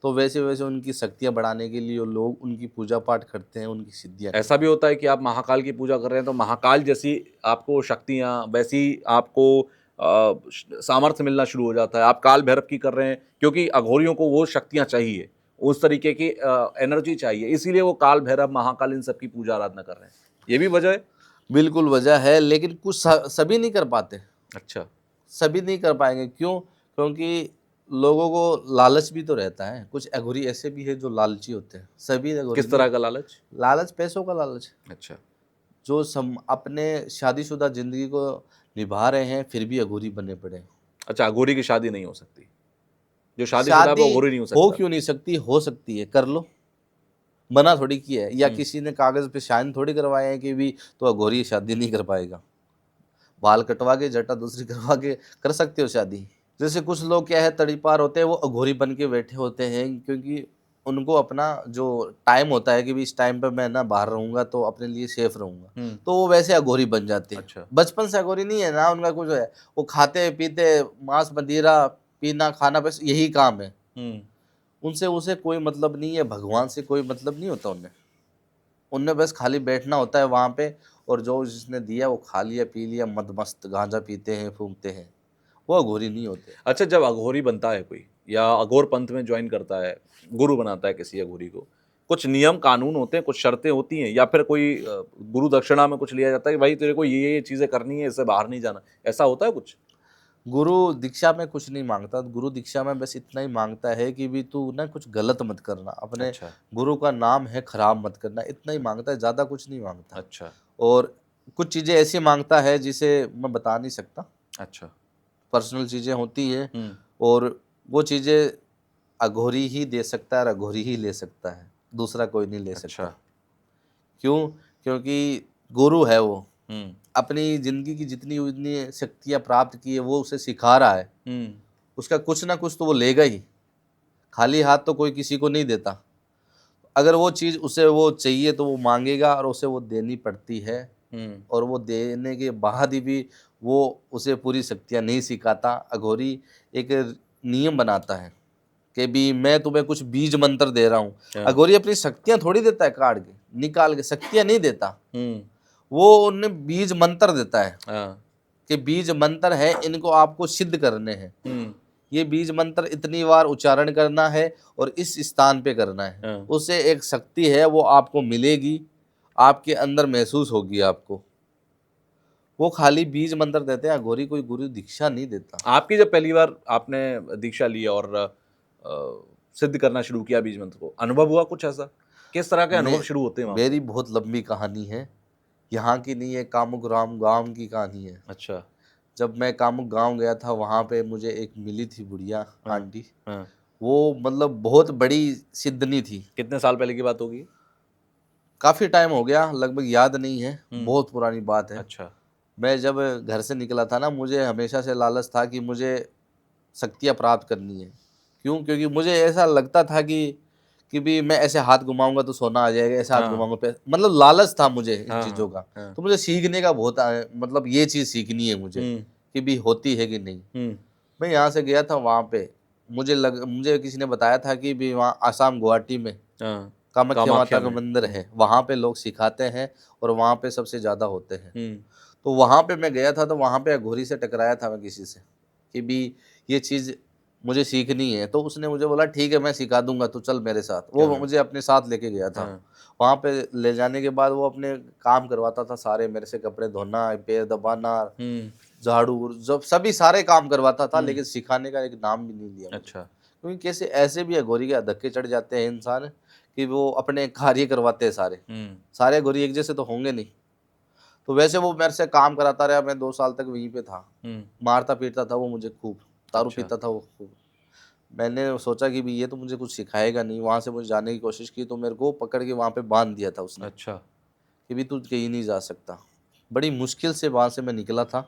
तो वैसे वैसे उनकी शक्तियां बढ़ाने के लिए लोग उनकी पूजा पाठ करते हैं, उनकी सिद्धियां ऐसा भी होता है कि आप महाकाल की पूजा कर रहे हैं तो महाकाल जैसी आपको शक्तियाँ, वैसी आपको सामर्थ्य मिलना शुरू हो जाता है। आप काल भैरव की कर रहे हैं क्योंकि अघोरियों को वो शक्तियाँ चाहिए, उस तरीके की एनर्जी चाहिए, इसीलिए वो काल भैरव महाकाल इन सब की पूजा आराधना कर रहे हैं। ये भी वजह है। बिल्कुल वजह है, लेकिन कुछ सभी नहीं कर पाते। अच्छा। सभी नहीं कर पाएंगे, क्यों? क्योंकि लोगों को लालच भी तो रहता है। कुछ अघोरी ऐसे भी है जो लालची होते हैं, सभी अघोरी किस नहीं। तरह का लालच? लालच, पैसों का लालच। अच्छा। जो अपने शादीशुदा जिंदगी को निभा रहे हैं फिर भी अघोरी बने पड़े हैं। अच्छा, अघोरी की शादी नहीं हो सकती, जो शादीशुदा है वो शादी अघोरी नहीं हो हो सकता। क्यों नहीं सकती? हो सकती है, कर लो। मना थोड़ी किया है, या किसी ने कागज पे साइन थोड़ी करवाए हैं कि भी तो अघोरी शादी नहीं कर पाएगा। बाल कटवा के जटा दूसरी करवा के कर सकते हो शादी। जैसे कुछ लोग क्या है तड़ीपार होते हैं, वो अघोरी बन के बैठे होते हैं, क्योंकि उनको अपना जो टाइम होता है कि भी इस टाइम पे मैं ना बाहर रहूंगा तो अपने लिए सेफ रहूंगा, तो वो वैसे अघोरी बन जाते हैं। अच्छा। बचपन से अघोरी नहीं है ना उनका कुछ है, वो खाते पीते मांस मदिरा पीना खाना, बस यही काम है उनसे। उसे कोई मतलब नहीं है, भगवान से कोई मतलब नहीं होता उन्हें। उनने बस खाली बैठना होता है वहां पे, और जो जिसने दिया वो खा लिया पी लिया, मद मस्त गांजा पीते हैं फूंकते हैं, वो अघोरी नहीं होते। अच्छा, जब अघोरी बनता है कोई या अघोर पंथ में ज्वाइन करता है, गुरु बनाता है किसी अघोरी को, कुछ नियम कानून होते हैं, कुछ शर्तें होती हैं, या फिर कोई गुरु दक्षिणा में कुछ लिया जाता है कि भाई तेरे को ये चीजें करनी है, इससे बाहर नहीं जाना, ऐसा होता है कुछ? गुरु दीक्षा में कुछ नहीं मांगता। गुरु दीक्षा में बस इतना ही मांगता है कि भी तू ना कुछ गलत मत करना, अपने अच्छा। गुरु का नाम है खराब मत करना, इतना ही मांगता है, ज़्यादा कुछ नहीं मांगता। अच्छा। और कुछ चीज़ें ऐसी मांगता है जिसे मैं बता नहीं सकता, अच्छा। पर्सनल चीज़ें होती हैं, और वो चीज़ें अघोरी ही दे सकता है और अघोरी ही ले सकता है, दूसरा कोई नहीं ले सकता। अच्छा। क्यों? क्योंकि गुरु है वो, हम्म। अपनी जिंदगी की जितनी उतनी शक्तियाँ प्राप्त की है वो उसे सिखा रहा है, उसका कुछ ना कुछ तो वो लेगा ही। खाली हाथ तो कोई किसी को नहीं देता। अगर वो चीज़ उसे वो चाहिए तो वो मांगेगा और उसे वो देनी पड़ती है, और वो देने के बाद ही भी वो उसे पूरी शक्तियाँ नहीं सिखाता। अघोरी एक नियम बनाता है कि भी मैं तुम्हें कुछ बीज मंत्र दे रहा हूँ। हाँ। अघोरी अपनी शक्तियाँ थोड़ी देता है, काट के निकाल के शक्तियाँ नहीं देता, वो उन्हें बीज मंत्र देता है हाँ। कि बीज मंत्र है, इनको आपको सिद्ध करने हैं। ये बीज मंत्र इतनी बार उच्चारण करना है और इस स्थान पे करना है, हाँ। उससे एक शक्ति है वो आपको मिलेगी, आपके अंदर महसूस होगी आपको। वो खाली बीज मंत्र देते हैं, अघोरी कोई गुरु दीक्षा नहीं देता। आपकी जब पहली बार आपने दीक्षा ली और सिद्ध करना शुरू किया बीज मंत्र को, अनुभव हुआ कुछ ऐसा? किस तरह के मे, अनुभव शुरू होते हैं वहां मेरी बहुत लंबी कहानी है, यहाँ की नहीं है, कामुक राम गांव की कहानी है। अच्छा। जब मैं कामुक गांव गया था, वहाँ पे मुझे एक मिली थी बुढ़िया आंटी। हाँ। वो मतलब बहुत बड़ी सिद्धनी थी। कितने साल पहले की बात होगी? काफ़ी टाइम हो गया, लगभग याद नहीं है, बहुत पुरानी बात है। अच्छा। मैं जब घर से निकला था ना, मुझे हमेशा से लालच था कि मुझे शक्तियाँ प्राप्त करनी है। क्यों? क्योंकि मुझे ऐसा लगता था कि भी मैं ऐसे हाथ घुमाऊंगा तो सोना आ जाएगा, ऐसे हाथ हाँ। घुमाऊंगा मतलब लालच था मुझे इन हाँ। चीज़ों का। हाँ। तो मुझे सीखने का बहुत मतलब ये चीज़ सीखनी है मुझे कि भी होती है कि नहीं। मैं यहाँ से गया था, वहाँ पे मुझे किसी ने बताया था कि भी वहाँ आसाम गुवाहाटी में हाँ। कामाख्या माता कामाख्या का में। मंदिर है, वहाँ पे लोग सिखाते हैं और वहाँ पे सबसे ज़्यादा होते हैं। तो वहाँ पे मैं गया था, तो वहाँ पे अघोरी से टकराया था मैं किसी से कि भी ये चीज़ मुझे सीखनी है। तो उसने मुझे बोला ठीक है मैं सिखा दूंगा, तू चल मेरे साथ। वो मुझे अपने साथ लेके गया था। वहाँ पे ले जाने के बाद वो अपने काम करवाता था सारे मेरे से, कपड़े धोना, पैर दबाना, झाड़ू, जब सभी सारे काम करवाता था, लेकिन सिखाने का एक नाम भी नहीं लिया मुझे। अच्छा। क्योंकि कैसे ऐसे भी अघोरी के धक्के चढ़ जाते हैं इंसान कि वो अपने कार्य करवाते हैं सारे। सारे अघोरी एक जैसे तो होंगे नहीं। तो वैसे वो मेरे से काम कराता रहा, मैं 2 साल तक वहीं पे था। मारता पीटता था वो मुझे खूब, दारू अच्छा। पीता था वो खूब। मैंने सोचा कि भी ये तो मुझे कुछ सिखाएगा नहीं। वहाँ से मुझे जाने की कोशिश की तो मेरे को पकड़ के वहाँ पे बांध दिया था उसने अच्छा। कि भी तू कहीं नहीं जा सकता। बड़ी मुश्किल से वहाँ से मैं निकला था।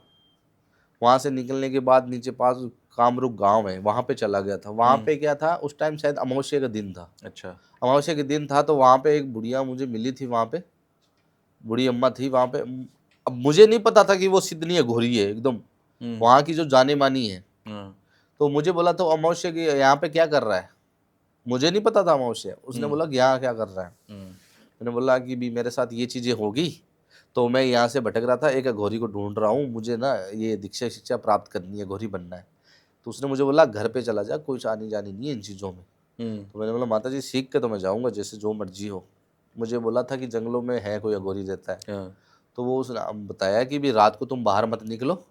वहाँ से निकलने के बाद नीचे पास कामरूप गांव है, वहाँ पे चला गया था। वहाँ पे क्या था, उस टाइम शायद अमावस्या का दिन था। अच्छा। अमावस्या के दिन था तो वहाँ पे एक बुढ़िया मुझे मिली थी। वहाँ पे बूढ़ी अम्मा थी वहाँ पे। अब मुझे नहीं पता था कि वो सिद्धनी अघोरी है एकदम, वहाँ की जो जाने मानी है। तो मुझे बोला तो अमावस्या की यहाँ पे क्या कर रहा है, मुझे नहीं पता था अमावस्या। उसने बोला कि यहाँ क्या कर रहा है। मैंने बोला कि भी मेरे साथ ये चीज़ें होगी तो मैं यहाँ से भटक रहा था, एक अघोरी को ढूंढ रहा हूँ, मुझे ना ये दीक्षा शिक्षा प्राप्त करनी है, अघोरी बनना है। तो उसने मुझे बोला घर पे चला जा, कुछ आनी जानी नहीं है इन चीज़ों में। तो मैंने बोला माता जी सीख के तो मैं जाऊँगा, जैसे जो मर्जी हो। मुझे बोला था कि जंगलों में है कोई अघोरी रहता है। तो वो उसने बताया कि भी रात को तुम बाहर मत निकलो,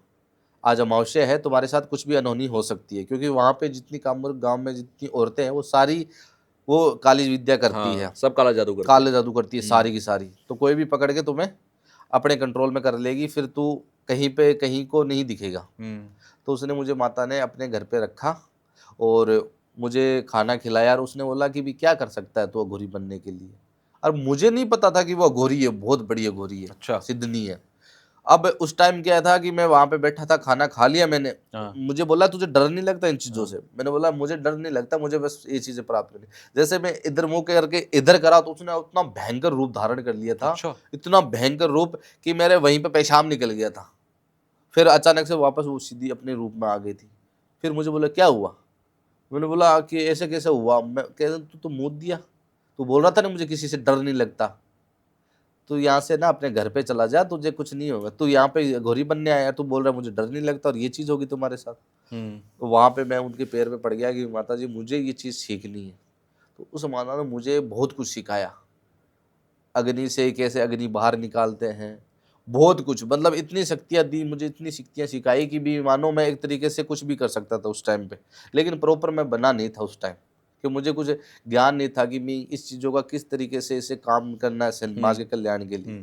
आज अमावस्या है, तुम्हारे साथ कुछ भी अनहोनी हो सकती है। क्योंकि वहाँ पे जितनी कामरूप गांव में जितनी औरतें हैं वो सारी वो काली विद्या करती है, सब काला जादू करते काले जादू करती है सारी की सारी। तो कोई भी पकड़ के तुम्हें अपने कंट्रोल में कर लेगी, फिर तू कहीं पे कहीं को नहीं दिखेगा। तो उसने मुझे माता ने अपने घर पे रखा और मुझे खाना खिलाया। और उसने बोला कि भी क्या कर सकता है तू अघोरी बनने के लिए। और मुझे नहीं पता था कि वो अघोरी है, बहुत बड़ी अघोरी है। अच्छा। सिद्धनी है। अब उस टाइम क्या था कि मैं वहां पे बैठा था, खाना खा लिया मैंने। मुझे बोला तुझे डर नहीं लगता इन चीजों से। मैंने बोला मुझे डर नहीं लगता, मुझे बस ये चीजें प्राप्त करनी। जैसे मैं इधर मुंह करके इधर करा तो उसने उतना भयंकर रूप धारण कर लिया था। अच्छा। इतना भयंकर रूप कि मेरे वहीं पे पेशाब निकल गया था। फिर अचानक से वापस वो सीधी अपने रूप में आ गई थी। फिर मुझे बोला क्या हुआ। मैंने बोला कि ऐसे कैसे हुआ। मैं कह रहा तू तो मुँह दिया, तू बोल रहा था ना मुझे किसी से डर नहीं लगता। तू यहाँ से ना अपने घर पे चला जा, तुझे कुछ नहीं होगा। तू यहाँ पे घोरी बनने आया, तू बोल रहा है मुझे डर नहीं लगता और ये चीज़ होगी तुम्हारे साथ। तो वहाँ पे मैं उनके पैर पे पड़ गया कि माता जी मुझे ये चीज़ सीखनी है। तो उस माता ने मुझे बहुत कुछ सिखाया, अग्नि से कैसे अग्नि बाहर निकालते हैं, बहुत कुछ। मतलब इतनी शक्तियाँ दी मुझे, इतनी शक्तियाँ सिखाई कि भी मानो मैं एक तरीके से कुछ भी कर सकता था उस टाइम पे। लेकिन प्रॉपर मैं बना नहीं था उस टाइम, कि मुझे कुछ ज्ञान नहीं था कि मैं इस चीज़ों का किस तरीके से इसे काम करना है समाज के कल्याण के लिए।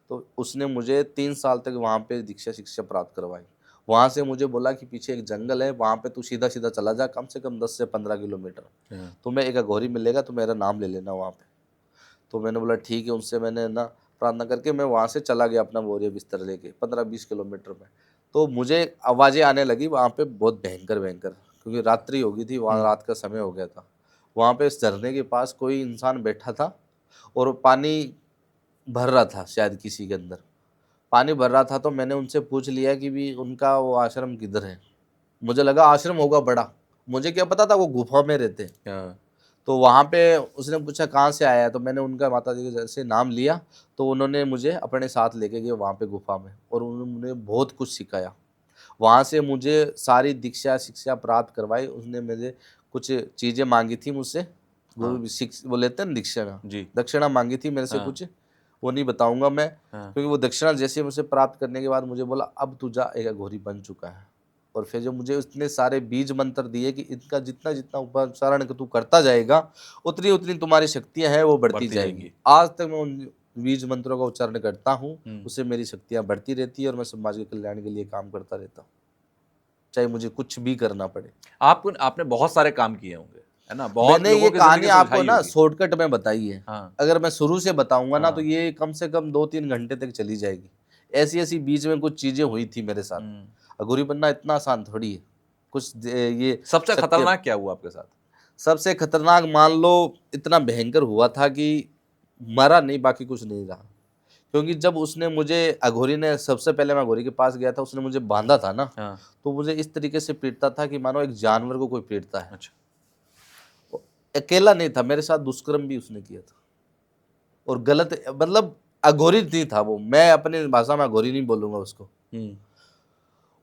तो उसने मुझे 3 साल तक वहाँ पे दीक्षा शिक्षा प्राप्त करवाई। वहाँ से मुझे बोला कि पीछे एक जंगल है, वहाँ पे तू सीधा सीधा चला जा, कम से कम 10 से 15 किलोमीटर। तुम्हें एक अघोरी मिलेगा तो मेरा नाम ले लेना वहाँ पे। तो मैंने बोला ठीक है। उनसे मैंने ना प्रार्थना करके मैं वहाँ से चला गया अपना बोरिया बिस्तर लेके 15-20 किलोमीटर में। तो मुझे आवाज़ें आने लगी वहाँ पे बहुत भयंकर भयंकर, क्योंकि रात्रि हो गई थी, वहाँ रात का समय हो गया था। वहाँ पे इस झरने के पास कोई इंसान बैठा था और पानी भर रहा था शायद किसी के अंदर। पानी भर रहा था तो मैंने उनसे पूछ लिया कि भी उनका वो आश्रम किधर है। मुझे लगा आश्रम होगा बड़ा, मुझे क्या पता था वो गुफा में रहते हैं। तो वहाँ पे उसने पूछा कहाँ से आया है, तो मैंने उनका माता जी के जैसे नाम लिया। तो उन्होंने मुझे अपने साथ लेके गए वहाँ पे गुफा में और उन्होंने बहुत कुछ सिखाया। वहाँ से मुझे सारी दीक्षा शिक्षा प्राप्त करवाई। उसने मुझे कुछ चीज़ें मांगी थी मुझसे, वो लेते हैं ना दीक्षा, जी। दक्षिणा मांगी थी मेरे से कुछ, वो नहीं बताऊंगा मैं। क्योंकि वो दक्षिणा जैसे मुझसे प्राप्त करने के बाद मुझे बोला अब तू जा, एक अघोरी बन चुका है। और फिर जो मुझे उसने सारे बीज मंत्र दिए कि इनका जितना जितना उच्चारण तू करता जाएगा उतनी उतनी तुम्हारी शक्तियां हैं वो बढ़ती जाएंगी। आज तक मैं उन बीज मंत्रों का उच्चारण करता हूँ, उससे मेरी शक्तियां बढ़ती रहती है और मैं समाज के कल्याण के लिए काम करता रहता हूँ, चाहे मुझे कुछ भी करना पड़े। आपने बहुत सारे काम किए होंगे, है ना? बहुत मैंने ये लोगों की कहानी जिंदगी आपको सुलझाई ना होगी। शॉर्टकट में बताई है। अगर मैं शुरू से बताऊंगा ना तो ये कम से कम 2-3 घंटे तक चली जाएगी। ऐसी ऐसी बीच में कुछ चीजें हुई थी मेरे साथ। अघोरी बनना इतना आसान थोड़ी है। कुछ ये सबसे खतरनाक क्या हुआ आपके साथ? सबसे खतरनाक मान लो इतना भयंकर हुआ था कि मरा नहीं, बाकी कुछ नहीं रहा। क्योंकि जब उसने मुझे अघोरी ने, सबसे पहले मैं अघोरी के पास गया था, उसने मुझे बांधा था ना, तो मुझे इस तरीके से पीटता था कि मानो एक जानवर को कोई पीटता है। अच्छा। अकेला नहीं था, मेरे साथ दुष्कर्म भी उसने किया था। और गलत मतलब अघोरी नहीं था वो, मैं अपनी भाषा में अघोरी नहीं बोलूंगा उसको।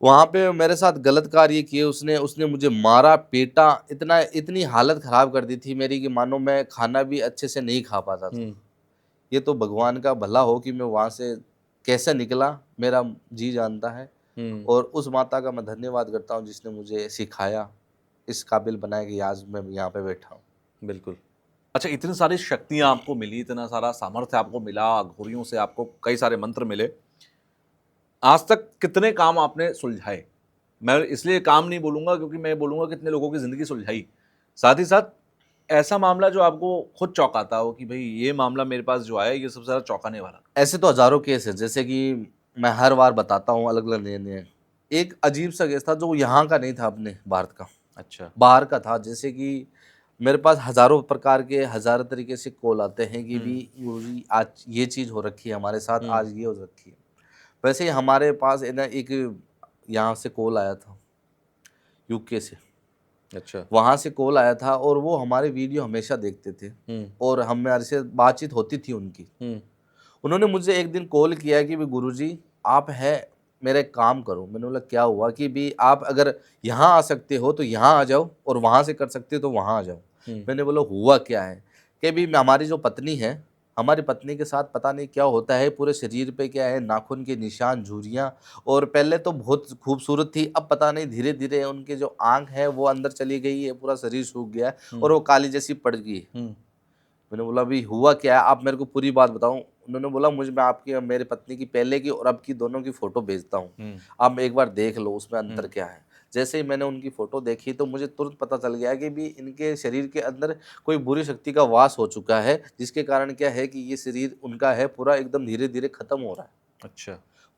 वहाँ पे मेरे साथ गलत कार्य किए उसने, उसने मुझे मारा, पीटा, इतनी हालत ख़राब कर दी थी मेरी कि मानो मैं खाना भी अच्छे से नहीं खा पाता था। ये तो भगवान का भला हो कि मैं वहाँ से कैसे निकला, मेरा जी जानता है। और उस माता का मैं धन्यवाद करता हूँ जिसने मुझे सिखाया, इस काबिल बनाया कि आज मैं यहाँ पे बैठा हूँ। बिल्कुल। अच्छा, इतनी सारी शक्तियाँ आपको मिली, इतना सारा सामर्थ्य आपको मिला, घोड़ियों से आपको कई सारे मंत्र मिले। आज तक कितने काम आपने सुलझाए? मैं इसलिए काम नहीं बोलूँगा क्योंकि मैं बोलूँगा कितने लोगों की ज़िंदगी सुलझाई। साथ ही साथ ऐसा मामला जो आपको खुद चौंकाता हो कि भई ये मामला मेरे पास जो आया ये सबसे ज़्यादा चौंकाने वाला था। ऐसे तो हज़ारों केस हैं, जैसे कि मैं हर बार बताता हूँ अलग-अलग नए-नए। एक अजीब-सा केस था जो यहाँ का नहीं था अपने भारत का, अच्छा। बाहर का था। जैसे कि मेरे पास हज़ारों प्रकार के हज़ारों तरीके से कॉल आते हैं कि भी गुरुजी आज ये चीज़ हो रखी है हमारे साथ, आज ये हो रखी है। वैसे ही हमारे पास है ना एक यहाँ से कॉल आया था, यूके से। अच्छा। वहाँ से कॉल आया था और वो हमारे वीडियो हमेशा देखते थे और हमारे से बातचीत होती थी उनकी। उन्होंने मुझे एक दिन कॉल किया कि भी गुरुजी आप है, मेरा एक काम करो। मैंने बोला क्या हुआ? कि भी आप अगर यहाँ आ सकते हो तो यहाँ आ जाओ और वहाँ से कर सकते हो तो वहाँ आ जाओ। मैंने बोला हुआ क्या है? कि भी हमारी जो पत्नी है, हमारी पत्नी के साथ पता नहीं क्या होता है, पूरे शरीर पे क्या है, नाखून के निशान, झुर्रियाँ, और पहले तो बहुत खूबसूरत थी, अब पता नहीं धीरे-धीरे उनके जो आँख है वो अंदर चली गई है, पूरा शरीर सूख गया है और वो काली जैसी पड़ गई है। मैंने बोला अभी हुआ क्या है? आप मेरे को पूरी बात बताओ। उन्होंने बोला मुझे मैं आपकी और मेरी पत्नी की पहले की और अब की दोनों की फ़ोटो भेजता हूँ। आप एक बार देख लो उसमें अंतर क्या है। जैसे ही मैंने उनकी फ़ोटो देखी तो मुझे तुरंत पता चल गया कि भी इनके शरीर के अंदर कोई बुरी शक्ति का वास हो चुका है, जिसके कारण क्या है कि ये शरीर उनका है पूरा एकदम धीरे-धीरे ख़त्म हो रहा है। अच्छा।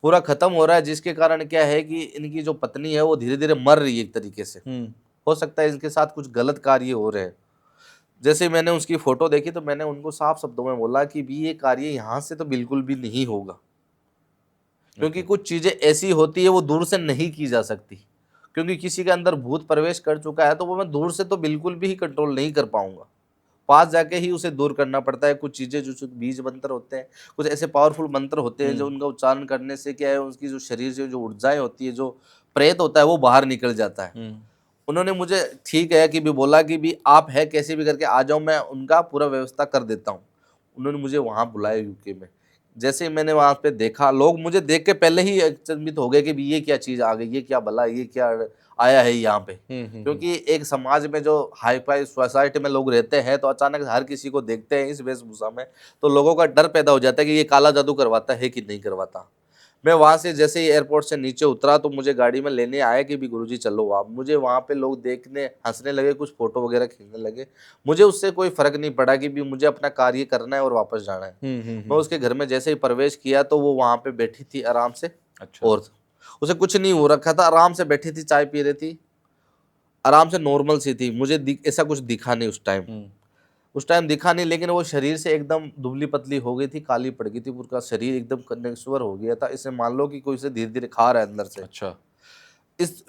पूरा ख़त्म हो रहा है, जिसके कारण क्या है कि इनकी जो पत्नी है वो धीरे-धीरे मर रही है एक तरीके से। हो सकता है इनके साथ कुछ गलत कार्य हो रहे हैं। जैसे ही मैंने उसकी फ़ोटो देखी तो मैंने उनको साफ शब्दों में बोला कि भी ये कार्य यहाँ से तो बिल्कुल भी नहीं होगा। क्योंकि ओके। कुछ चीज़ें ऐसी होती है वो दूर से नहीं की जा सकती। क्योंकि किसी के अंदर भूत प्रवेश कर चुका है तो वो मैं दूर से तो बिल्कुल भी कंट्रोल नहीं कर पाऊँगा। पास जाके ही उसे दूर करना पड़ता है। कुछ चीज़ें जो बीज मंत्र होते हैं, कुछ ऐसे पावरफुल मंत्र होते हैं जो उनका उच्चारण करने से क्या है उसकी जो शरीर से जो ऊर्जाएँ होती है, जो प्रेत होता है वो बाहर निकल जाता है। उन्होंने मुझे ठीक है कि भी बोला कि भी आप है कैसे भी करके आ जाओ, मैं उनका पूरा व्यवस्था कर देता हूँ। उन्होंने मुझे वहाँ बुलाया यूके में। जैसे ही मैंने वहाँ पे देखा, लोग मुझे देख के पहले ही अचंभित हो गए कि भी ये क्या चीज़ आ गई, ये क्या भला, ये क्या आया है यहाँ पे। क्योंकि एक समाज में जो हाई-फाई सोसाइटी में लोग रहते हैं तो अचानक हर किसी को देखते हैं इस वेशभूषा में, तो लोगों का डर पैदा हो जाता है कि ये काला जादू करवाता है कि नहीं करवाता। मैं वहाँ से जैसे ही एयरपोर्ट से नीचे उतरा तो मुझे गाड़ी में लेने आए कि भी गुरुजी चलो आप। मुझे वहाँ पे लोग देखने हँसने लगे, कुछ फ़ोटो वगैरह खींचने लगे। मुझे उससे कोई फ़र्क नहीं पड़ा कि भी मुझे अपना कार्य करना है और वापस जाना है। मैं उसके घर में जैसे ही प्रवेश किया तो वो वहाँ पे बैठी थी आराम से। अच्छा। और उसे कुछ नहीं हो रखा था, आराम से बैठी थी, चाय पी रही थी, आराम से नॉर्मल सी थी। मुझे ऐसा कुछ दिखा नहीं उस टाइम दिखा नहीं, लेकिन वो शरीर से एकदम दुबली-पतली हो गई थी, काली पड़ गई थी, पूरा शरीर एकदम कन्नेश्वर हो गया था। इसे मान लो कि कोई इसे धीरे-धीरे खा रहा है अंदर से। अच्छा।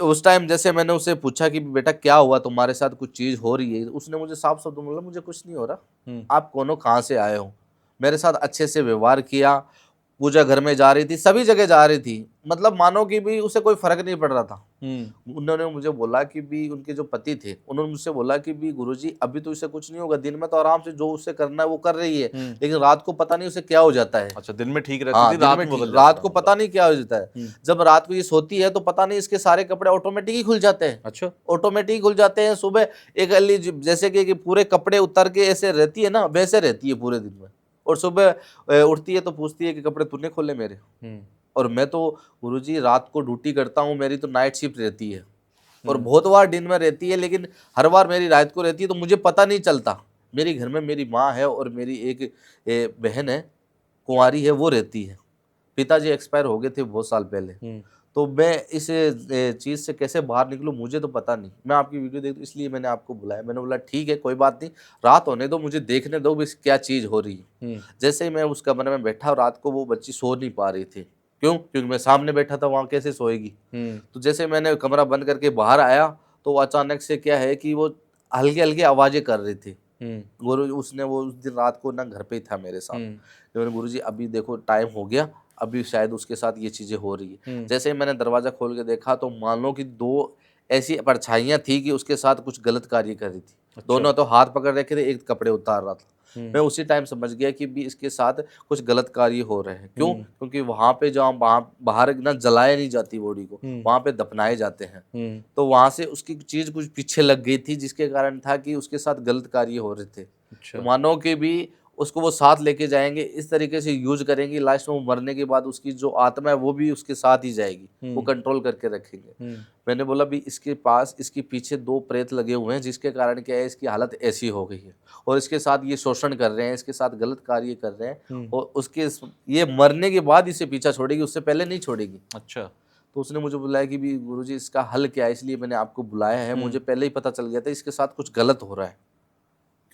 उस टाइम जैसे मैंने उससे पूछा कि बेटा क्या हुआ, तुम्हारे साथ कुछ चीज़ हो रही है? उसने मुझे साफ शब्दों में बोला मुझे कुछ नहीं हो रहा। आप कौन हो? कहाँ से आए हो? मेरे साथ अच्छे से व्यवहार किया, पूजा घर में जा रही थी, सभी जगह जा रही थी। मतलब मानो कि भी उसे कोई फ़र्क नहीं पड़ रहा था। उन्होंने मुझे बोला कि भी उनके जो पति थे, उन्होंने मुझसे बोला कि भी गुरुजी अभी तो इसे कुछ नहीं होगा, दिन में तो आराम से जो उसे करना है वो कर रही है, लेकिन रात को पता नहीं उसे क्या हो जाता है। अच्छा, दिन में ठीक रहती हाँ, थी, दिन रात में में ठीक, बदल जाता रात था को मामला। पता नहीं क्या हो जाता है। जब रात को ये सोती है तो पता नहीं इसके सारे कपड़े ऑटोमेटिक ही खुल जाते हैं। अच्छा। ऑटोमेटिक खुल जाते हैं। सुबह एक अली जैसे कि पूरे कपड़े उतर के ऐसे रहती है ना, वैसे रहती है पूरे दिन में। और सुबह उठती है तो पूछती है कि कपड़े तूने खोले मेरे? और मैं तो गुरुजी रात को ड्यूटी करता हूँ, मेरी तो नाइट शिफ्ट रहती है और बहुत बार दिन में रहती है, लेकिन हर बार मेरी रात को रहती है तो मुझे पता नहीं चलता। मेरी घर में मेरी माँ है और मेरी एक बहन है, कुंवारी है, वो रहती है। पिताजी एक्सपायर हो गए थे बहुत साल पहले। तो मैं इस चीज़ से कैसे बाहर निकलूँ मुझे तो पता नहीं। मैं आपकी वीडियो देखता इसलिए मैंने आपको बुलाया। मैंने बोला ठीक है कोई बात नहीं, रात होने दो, मुझे देखने दो भी क्या चीज़ हो रही है। जैसे ही मैं उस कमरे में बैठा, रात को वो बच्ची सो नहीं पा रही थी। क्यों? क्योंकि मैं सामने बैठा था, वहाँ कैसे सोएगी? तो जैसे मैंने कमरा बंद करके बाहर आया तो वो अचानक से क्या है कि वो हल्की-हल्की आवाज़ें कर रही थी। गुरु उसने वो उस दिन रात को ना घर पे ही था मेरे साथ। तो मैंने गुरुजी अभी देखो टाइम हो गया, अभी शायद उसके साथ ये चीज़ें हो रही है। जैसे ही मैंने दरवाज़ा खोल के देखा तो मान लो कि 2 ऐसी परछाइयाँ थी कि उसके साथ कुछ गलत कार्य कर रही थी। दोनों तो हाथ पकड़ रखे थे, एक कपड़े उतार रहा था। मैं उसी टाइम समझ गया कि भी इसके साथ कुछ गलत कार्य हो रहे हैं। क्यों? क्योंकि वहाँ पे जहाँ बाहर ना जलाया नहीं जाती बॉडी को, वहाँ पे दफनाए जाते हैं। तो वहाँ से उसकी चीज़ कुछ पीछे लग गई थी, जिसके कारण था कि उसके साथ गलत कार्य हो रहे थे। तो मानो कि भी उसको वो साथ लेके जाएंगे, इस तरीके से यूज करेंगे, लास्ट में वो मरने के बाद उसकी जो आत्मा है वो भी उसके साथ ही जाएगी, वो कंट्रोल करके रखेंगे। मैंने बोला भी इसके पास, इसके पीछे 2 प्रेत लगे हुए हैं, जिसके कारण क्या है, इसकी हालत ऐसी हो गई है और इसके साथ ये शोषण कर रहे हैं, इसके साथ गलत कार्य कर रहे हैं और उसके ये मरने के बाद इसे पीछा छोड़ेगी, उससे पहले नहीं छोड़ेगी। अच्छा। तो उसने मुझे बुलाया कि भी गुरुजी इसका हल क्या है, इसलिए मैंने आपको बुलाया है। मुझे पहले ही पता चल गया था इसके साथ कुछ गलत हो रहा है।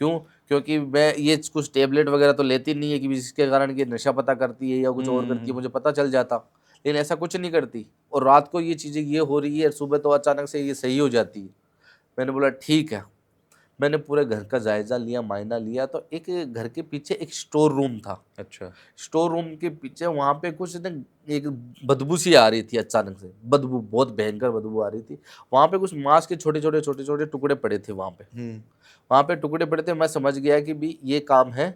क्यों? क्योंकि मैं ये कुछ टेबलेट वगैरह तो लेती नहीं है कि जिसके कारण कि नशा पता करती है या कुछ और करती है, मुझे पता चल जाता, लेकिन ऐसा कुछ नहीं करती। और रात को ये चीज़ें ये हो रही है, सुबह तो अचानक से ये सही हो जाती है। मैंने बोला ठीक है। मैंने पूरे घर का जायजा लिया, मायना लिया, तो एक घर के पीछे एक स्टोर रूम था। अच्छा। स्टोर रूम के पीछे वहाँ पे कुछ ना एक बदबू सी आ रही थी, अचानक से बदबू, बहुत भयंकर बदबू आ रही थी। वहाँ पे कुछ मांस के छोटे छोटे टुकड़े पड़े थे। वहाँ पे टुकड़े पड़े थे। मैं समझ गया कि भी ये काम है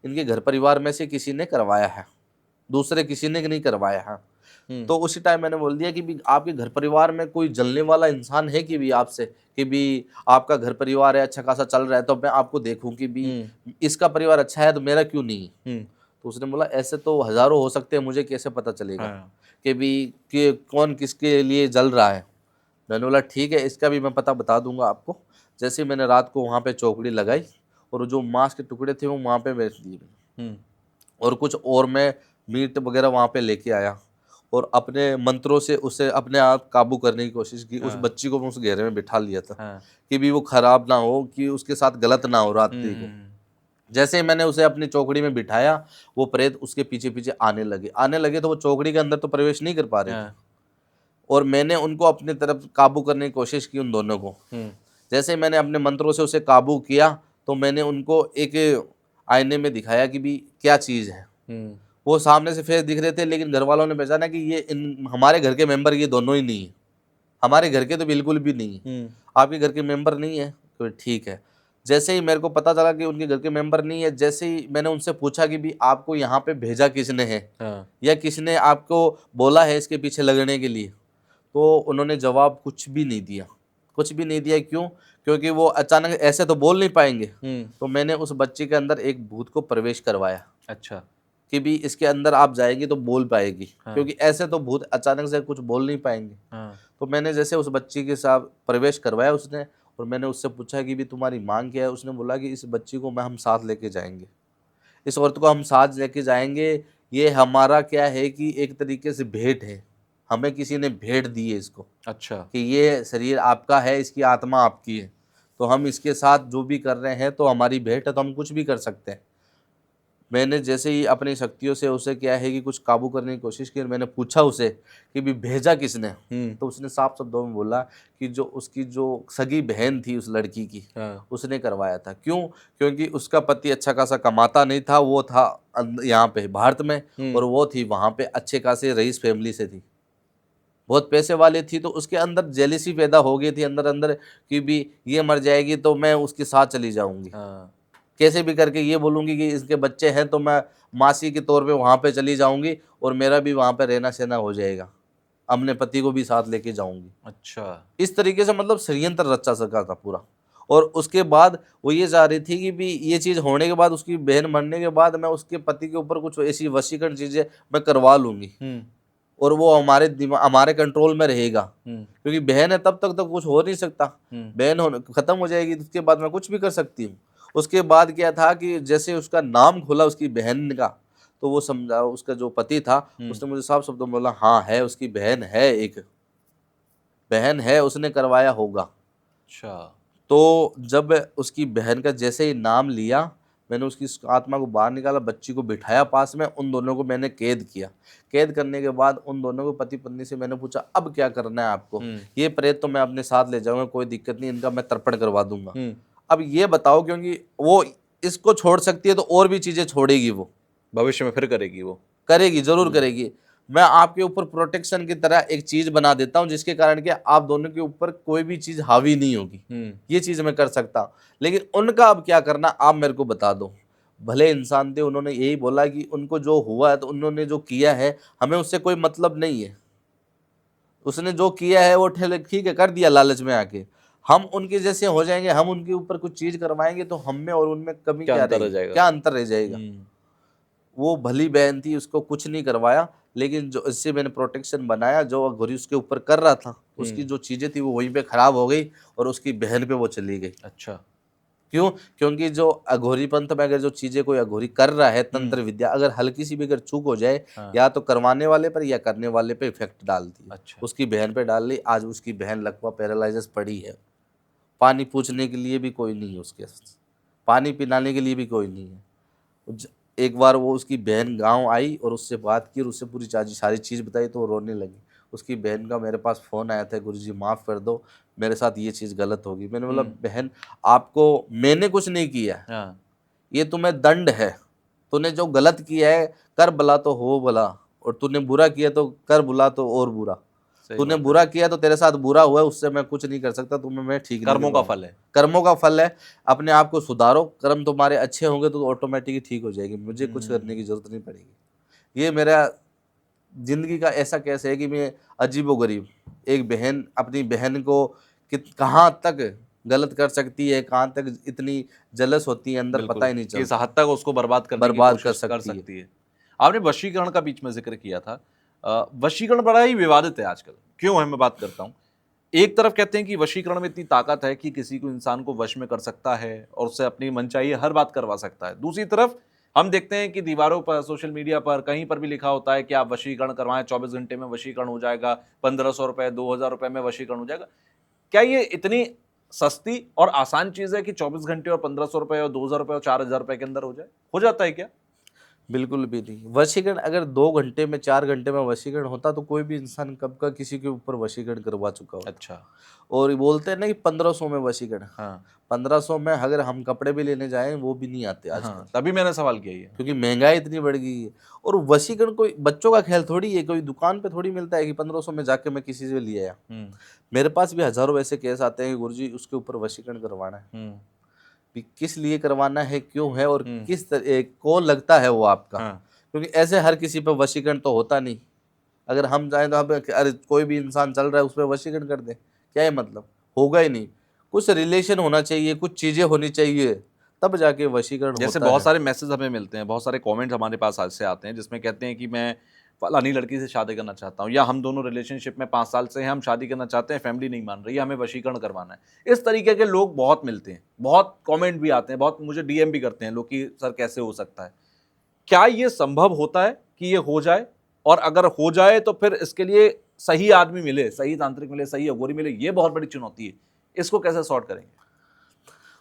इनके घर परिवार में से किसी ने करवाया है, दूसरे किसी ने नहीं करवाया है। तो उसी टाइम मैंने बोल दिया कि भी आपके घर परिवार में कोई जलने वाला इंसान है कि भी आपसे, कि भी आपका घर परिवार है अच्छा खासा चल रहा है, तो मैं आपको देखूं कि भी इसका परिवार अच्छा है तो मेरा क्यों नहीं है। तो उसने बोला ऐसे तो हजारों हो सकते हैं, मुझे कैसे पता चलेगा कि भी कि कौन किसके लिए जल रहा है। मैंने बोला ठीक है, इसका भी मैं पता बता दूंगा आपको। जैसे ही मैंने रात को वहाँ पे चौकड़ी लगाई और जो मांस के टुकड़े थे वो वहाँ पे बेच दिए, और कुछ और मैं मीट वगैरह वहाँ पे लेके आया और अपने मंत्रों से उसे अपने आप काबू करने की कोशिश की। उस बच्ची को मैं उस घेरे में बिठा लिया था कि भी वो खराब ना हो, कि उसके साथ गलत ना हो रात्रि को। जैसे ही मैंने उसे अपनी चौकड़ी में बिठाया, वो प्रेत उसके पीछे पीछे आने लगे तो वो चौकड़ी के अंदर तो प्रवेश नहीं कर पा रहे थे, और मैंने उनको अपनी तरफ काबू करने की कोशिश की, उन दोनों को। जैसे ही मैंने अपने मंत्रों से उसे काबू किया तो मैंने उनको एक आईने में दिखाया कि भी क्या चीज़ है। वो सामने से फेस दिख रहे थे, लेकिन घर वालों ने पहचाना कि ये हमारे घर के मेंबर ये दोनों ही नहीं है, हमारे घर के तो बिल्कुल भी नहीं है। आपके घर के मेंबर नहीं है तो ठीक है। जैसे ही मेरे को पता चला कि उनके घर के मेंबर नहीं है, जैसे ही मैंने उनसे पूछा कि भी आपको यहाँ पे भेजा किसने है, या किसने आपको बोला है इसके पीछे लगने के लिए, तो उन्होंने जवाब कुछ भी नहीं दिया, कुछ भी नहीं दिया। क्यों? क्योंकि वो अचानक ऐसे तो बोल नहीं पाएंगे। तो मैंने उस बच्चे के अंदर एक भूत को प्रवेश करवाया। अच्छा। कि भी इसके अंदर आप जाएंगे तो बोल पाएगी, क्योंकि ऐसे तो भूत अचानक से कुछ बोल नहीं पाएंगे। तो मैंने जैसे उस बच्ची के साथ प्रवेश करवाया उसने, और मैंने उससे पूछा कि भी तुम्हारी मांग क्या है। उसने बोला कि इस बच्ची को हम साथ लेके जाएंगे, इस औरत को हम साथ लेके जाएंगे। ये हमारा क्या है कि एक तरीके से भेंट है, हमें किसी ने भेंट दी है इसको। अच्छा। कि ये शरीर आपका है, इसकी आत्मा आपकी है, तो हम इसके साथ जो भी कर रहे हैं तो हमारी भेंट है, तो हम कुछ भी कर सकते हैं। मैंने जैसे ही अपनी शक्तियों से उसे क्या है कि कुछ काबू करने की कोशिश की, मैंने पूछा उसे कि भी भेजा किसने। तो उसने साफ शब्दों में बोला कि जो उसकी जो सगी बहन थी उस लड़की की, उसने करवाया था। क्यों? क्योंकि उसका पति अच्छा खासा कमाता नहीं था, वो था यहाँ पे भारत में, और वो थी वहाँ पे अच्छे खासे रईस फैमिली से थी, बहुत पैसे वाले थी। तो उसके अंदर जेलिसी पैदा हो गई थी अंदर अंदर कि भी ये मर जाएगी तो मैं उसके साथ चली जाऊंगी, कैसे भी करके ये बोलूँगी कि इसके बच्चे हैं तो मैं मासी के तौर पे वहाँ पे चली जाऊँगी और मेरा भी वहाँ पे रहना सहना हो जाएगा, अपने पति को भी साथ लेके जाऊँगी। अच्छा। इस तरीके से मतलब षड्यंत्र रचा सका था पूरा। और उसके बाद वो ये चाह रही थी कि भी ये चीज़ होने के बाद, उसकी बहन मरने के बाद, मैं उसके पति के ऊपर कुछ ऐसी वशीकरण चीज़ें मैं करवा लूँगी और वो हमारे दिमाग हमारे कंट्रोल में रहेगा, क्योंकि बहन है तब तक तो कुछ हो नहीं सकता। बहन खत्म हो जाएगी तो उसके बाद मैं कुछ भी कर सकती हूँ। उसके बाद क्या था कि जैसे उसका नाम खुला उसकी बहन का, तो वो समझा, उसका जो पति था उसने मुझे साफ शब्दों में बोला हाँ है, उसकी बहन है, एक बहन है, उसने करवाया होगा। अच्छा। तो जब उसकी बहन का जैसे ही नाम लिया, मैंने उसकी आत्मा को बाहर निकाला, बच्ची को बिठाया पास में, उन दोनों को मैंने कैद किया। कैद करने के बाद उन दोनों को पति पत्नी से मैंने पूछा अब क्या करना है आपको। ये प्रेत तो मैं अपने साथ ले जाऊंगा, कोई दिक्कत नहीं, इनका मैं तर्पण करवा दूंगा। अब ये बताओ, क्योंकि वो इसको छोड़ सकती है तो और भी चीजें छोड़ेगी, वो भविष्य में फिर करेगी वो। करेगी, जरूर करेगी। मैं आपके ऊपर प्रोटेक्शन की तरह एक चीज बना देता हूँ जिसके कारण कि आप दोनों के ऊपर कोई भी चीज हावी नहीं होगी। ये चीज मैं कर सकता हूँ, लेकिन उनका अब क्या करना आप मेरे को बता दो। भले इंसान थे, उन्होंने यही बोला कि उनको जो हुआ है तो उन्होंने जो किया है हमें उससे कोई मतलब नहीं है। उसने जो किया है वो ठीक है कर दिया लालच में आके। हम उनके जैसे हो जाएंगे, हम उनके ऊपर कुछ चीज करवाएंगे तो हम में और उनमें कमी क्या क्या अंतर रह रहेगी, जाएगा? क्या अंतर रह जाएगा। वो भली बहन थी, उसको कुछ नहीं करवाया, लेकिन जो इससे मैंने प्रोटेक्शन बनाया, जो अघोरी उसके ऊपर कर रहा था उसकी जो चीजें थी वो वहीं पे खराब हो गई और उसकी बहन पे वो चली गई। अच्छा। क्यों? क्योंकि जो अघोरी पंथ में अगर जो चीजें कोई अघोरी कर रहा है, तंत्र विद्या, अगर हल्की सी भी अगर चूक हो जाए, या तो करवाने वाले पर या करने वाले पे इफेक्ट डालती है। अच्छा। उसकी बहन पे डाल ली, आज उसकी बहन लकवा पैरालाइसिस पड़ी है। पानी पूछने के लिए भी कोई नहीं है उसके, पानी पिलाने के लिए भी कोई नहीं है। एक बार वो उसकी बहन गांव आई और उससे बात की और उससे पूरी सारी चीज़ बताई तो वो रोने लगी। उसकी बहन का मेरे पास फ़ोन आया था, गुरुजी माफ़ कर दो, मेरे साथ ये चीज़ गलत होगी। मैंने बोला बहन आपको मैंने कुछ नहीं किया, ये तुम्हें दंड है। तूने जो गलत किया है कर भला तो हो भला, और तूने बुरा किया तो कर बुला तो और बुरा। तूने बुरा किया तो तेरे साथ बुरा हुआ है, उससे मैं कुछ नहीं कर सकता, तुम्हें मैं ठीक नहीं कर्मों का फल है। कर्मों का फल है। अपने आप को सुधारो, कर्म तुम्हारे अच्छे होंगे तो ऑटोमेटिकली ठीक हो जाएगी, मुझे कुछ करने की जरूरत नहीं पड़ेगी। ये मेरा जिंदगी का ऐसा कैसे है कि मैं अजीबोगरीब, एक बहन अपनी बहन को कहाँ तक गलत कर सकती है, कहाँ तक इतनी जलस होती है अंदर, पता ही नहीं कि इस चलता, हद तक उसको बर्बाद करने की बर्बाद कोशिश कर सकती है। आपने वशीकरण का बीच में जिक्र किया था। वशीकरण बड़ा ही विवादित है आजकल, क्यों है मैं बात करता हूँ। एक तरफ कहते हैं कि वशीकरण में इतनी ताकत है कि किसी को इंसान को वश में कर सकता है और उससे अपनी मनचाही हर बात करवा सकता है। दूसरी तरफ हम देखते हैं कि दीवारों पर, सोशल मीडिया पर, कहीं पर भी लिखा होता है कि आप वशीकरण करवाएं, 24 घंटे में वशीकरण हो जाएगा, 1500 रुपए 2000 रुपए में वशीकरण हो जाएगा। क्या ये इतनी सस्ती और आसान चीज है कि 24 घंटे और 1500 रुपए और 2000 रुपए और 4000 रुपए के अंदर हो जाए? हो जाता है क्या? बिल्कुल भी नहीं। वशीकरण अगर 2 घंटे में 4 घंटे में वशीकरण होता तो कोई भी इंसान कब का किसी के ऊपर वशीकरण करवा चुका होता। अच्छा। और ये बोलते हैं ना कि 1500 में वशीकरण, हाँ 1500 में अगर हम कपड़े भी लेने जाएं वो भी नहीं आते आजकल, हाँ, तभी मैंने सवाल किया ये। क्योंकि महंगाई इतनी बढ़ गई है। और वशीकरण कोई बच्चों का खेल थोड़ी है, कोई दुकान पे थोड़ी मिलता है कि 1500 में जाके मैं किसी से ले आया। मेरे पास भी हजारों ऐसे केस आते हैं कि गुरुजी उसके ऊपर वशीकरण करवाना है, भी किस लिए करवाना है, क्यों है, और किस कौन लगता है वो आपका। क्योंकि ऐसे हर किसी पर वशीकरण तो होता नहीं। अगर हम चाहें तो हम अरे कोई भी इंसान चल रहा है उस पर वशीकरण कर दें, क्या है मतलब, होगा ही नहीं। कुछ रिलेशन होना चाहिए, कुछ चीजें होनी चाहिए, तब जाके वशीकरण जैसे होता है। बहुत सारे मैसेज हमें मिलते हैं, बहुत सारे कमेंट्स हमारे पास आज से आते हैं जिसमें कहते हैं कि मैं फलानी लड़की से शादी करना चाहता हूँ, या हम दोनों रिलेशनशिप में 5 साल से हैं, हम शादी करना चाहते हैं, फैमिली नहीं मान रही है, हमें वशीकरण करवाना है। इस तरीके के लोग बहुत मिलते हैं, बहुत कमेंट भी आते हैं, बहुत मुझे डीएम भी करते हैं लोग कि सर कैसे हो सकता है। क्या ये संभव होता है कि ये हो जाए? और अगर हो जाए तो फिर इसके लिए सही आदमी मिले, सही तांत्रिक मिले, सही अघोरी मिले, ये बहुत बड़ी चुनौती है। इसको कैसे सॉर्ट करेंगे?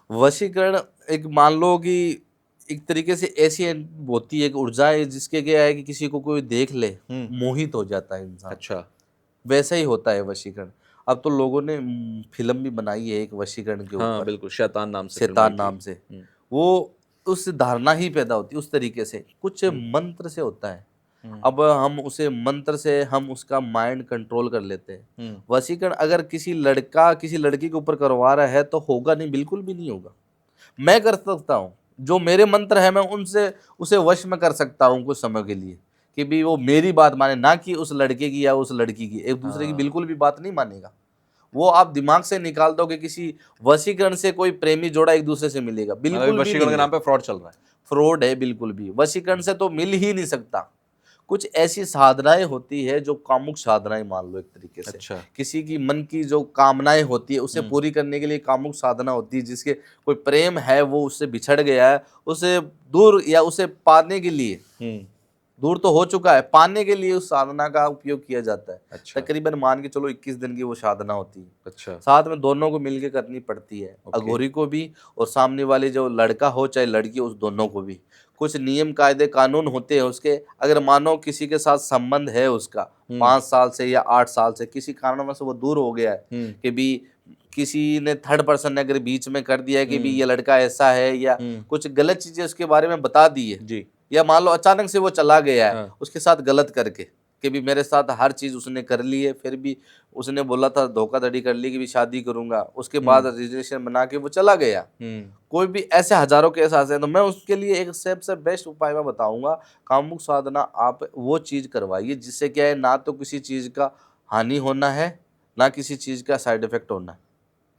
वशीकरण एक मान लो कि एक तरीके से ऐसी होती है कि ऊर्जा है जिसके क्या है कि किसी को कोई देख ले मोहित हो जाता है इंसान। अच्छा। वैसा ही होता है वशीकरण। अब तो लोगों ने फिल्म भी बनाई है एक वशीकरण के हाँ ऊपर, बिल्कुल, शैतान नाम से फिल्म आई शैतान थी। नाम से। वो उस धारणा ही पैदा होती है उस तरीके से, कुछ मंत्र से होता है। अब हम उसे मंत्र से हम उसका माइंड कंट्रोल कर लेते हैं। वशीकरण अगर किसी लड़का किसी लड़की के ऊपर करवा रहा है तो होगा नहीं, बिल्कुल भी नहीं होगा। मैं कर सकता हूँ, जो मेरे मंत्र है मैं उनसे उसे वश में कर सकता हूँ कुछ समय के लिए, कि भी वो मेरी बात माने, ना कि उस लड़के की या उस लड़की की। एक दूसरे की बिल्कुल भी बात नहीं मानेगा। वो आप दिमाग से निकाल दो कि किसी वशीकरण से कोई प्रेमी जोड़ा एक दूसरे से मिलेगा, बिल्कुल भी वशीकरण नहीं के है। नाम पे फ्रॉड चल रहा है। फ्रॉड है बिल्कुल भी, वशीकरण से तो मिल ही नहीं सकता। कुछ ऐसी साधनाएं होती है जो कामुक साधनाएं मान लो एक तरीके से। अच्छा। किसी की मन की जो कामनाएं होती है उसे पूरी करने के लिए कामुक साधना होती है। जिसके कोई प्रेम है वो उससे बिछड़ गया है, उसे दूर या उसे पाने के लिए, दूर तो हो चुका है, पाने के लिए उस साधना का उपयोग किया जाता है। अच्छा। तकरीबन मान के चलो 21 दिन की वो साधना होती है। अच्छा। साथ में दोनों को मिलके करनी पड़ती है, अघोरी को भी और सामने वाले जो लड़का हो चाहे लड़की उस दोनों को भी। कुछ नियम कायदे कानून होते हैं उसके। अगर मानो किसी के साथ संबंध है उसका 5 साल से या 8 साल से, किसी कारणवश वो दूर हो गया है, कि भी किसी ने थर्ड पर्सन ने अगर बीच में कर दिया है कि भी ये लड़का ऐसा है या कुछ गलत चीजें उसके बारे में बता दी है, जी। या मान लो अचानक से वो चला गया है हाँ। उसके साथ गलत करके कि भी मेरे साथ हर चीज उसने कर ली है, फिर भी उसने बोला था धोखाधड़ी कर ली कि भी शादी करूंगा, उसके बाद रिलेशन बना के वो चला गया। कोई भी ऐसे हजारों केस आते हैं, तो मैं उसके लिए एक सबसे बेस्ट उपाय मैं बताऊंगा, कामुक साधना आप वो चीज करवाइए जिससे क्या है ना तो किसी चीज का हानि होना है ना किसी चीज का साइड इफेक्ट होना है।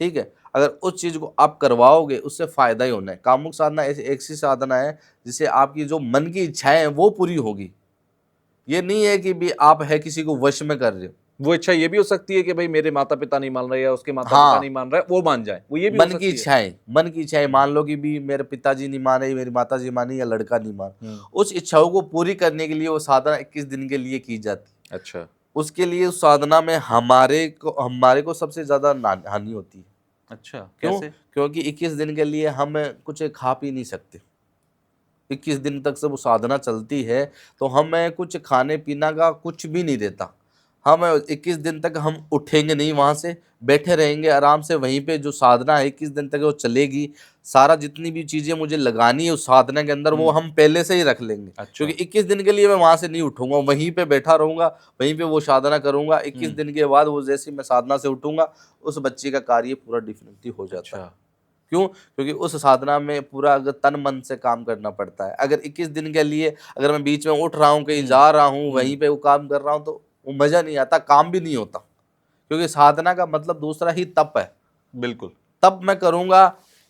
ठीक है, अगर उस चीज को आप करवाओगे उससे फायदा ही होना है। कामुक साधना ऐसी एक सी साधना है जिससे आपकी जो मन की इच्छाएं हैं वो पूरी होगी। ये नहीं है कि भी आप है किसी को वश में कर रहे हो। वो इच्छा ये भी हो सकती है कि भाई मेरे माता पिता नहीं मान रहे या उसके माता पिता नहीं हाँ, मान रहे, वो मान जाए, वो ये भी हो मन की सकती है। इच्छाएं, मन की इच्छाएं मान लो कि भी मेरे पिताजी नहीं माने, मेरी माताजी मानी या लड़का नहीं मान, उस इच्छाओं को पूरी करने के लिए वो साधना 21 दिन के लिए की जाती है। अच्छा उसके लिए उस साधना में हमारे को सबसे ज्यादा हानि होती है। अच्छा, क्यों? कैसे? क्योंकि 21 दिन के लिए हम कुछ खा पी नहीं सकते। 21 दिन तक से वो साधना चलती है तो हमें कुछ खाने पीना का कुछ भी नहीं रहता। हम 21 दिन तक हम उठेंगे नहीं, वहां से बैठे रहेंगे आराम से वहीं पे। जो साधना है 21 दिन तक वो चलेगी, सारा जितनी भी चीजें मुझे लगानी है उस साधना के अंदर वो हम पहले से ही रख लेंगे। अच्छा। क्योंकि 21 दिन के लिए मैं वहां से नहीं उठूंगा, वहीं पे बैठा रहूंगा, वहीं पे वो साधना करूंगा। 21 दिन के बाद वो जैसे ही मैं साधना से उठूंगा उस बच्चे का कार्य पूरा डिफिनेटली हो जाता है। अच्छा। क्यों? क्योंकि उस साधना में पूरा अगर तन मन से काम करना पड़ता है। अगर 21 दिन के लिए अगर मैं बीच में उठ रहा हूँ, कहीं जा रहा हूँ, वहीं पे वो काम कर रहा हूँ, तो वो मजा नहीं आता, काम भी नहीं होता। क्योंकि साधना का मतलब दूसरा ही तप है। बिल्कुल। तब मैं करूंगा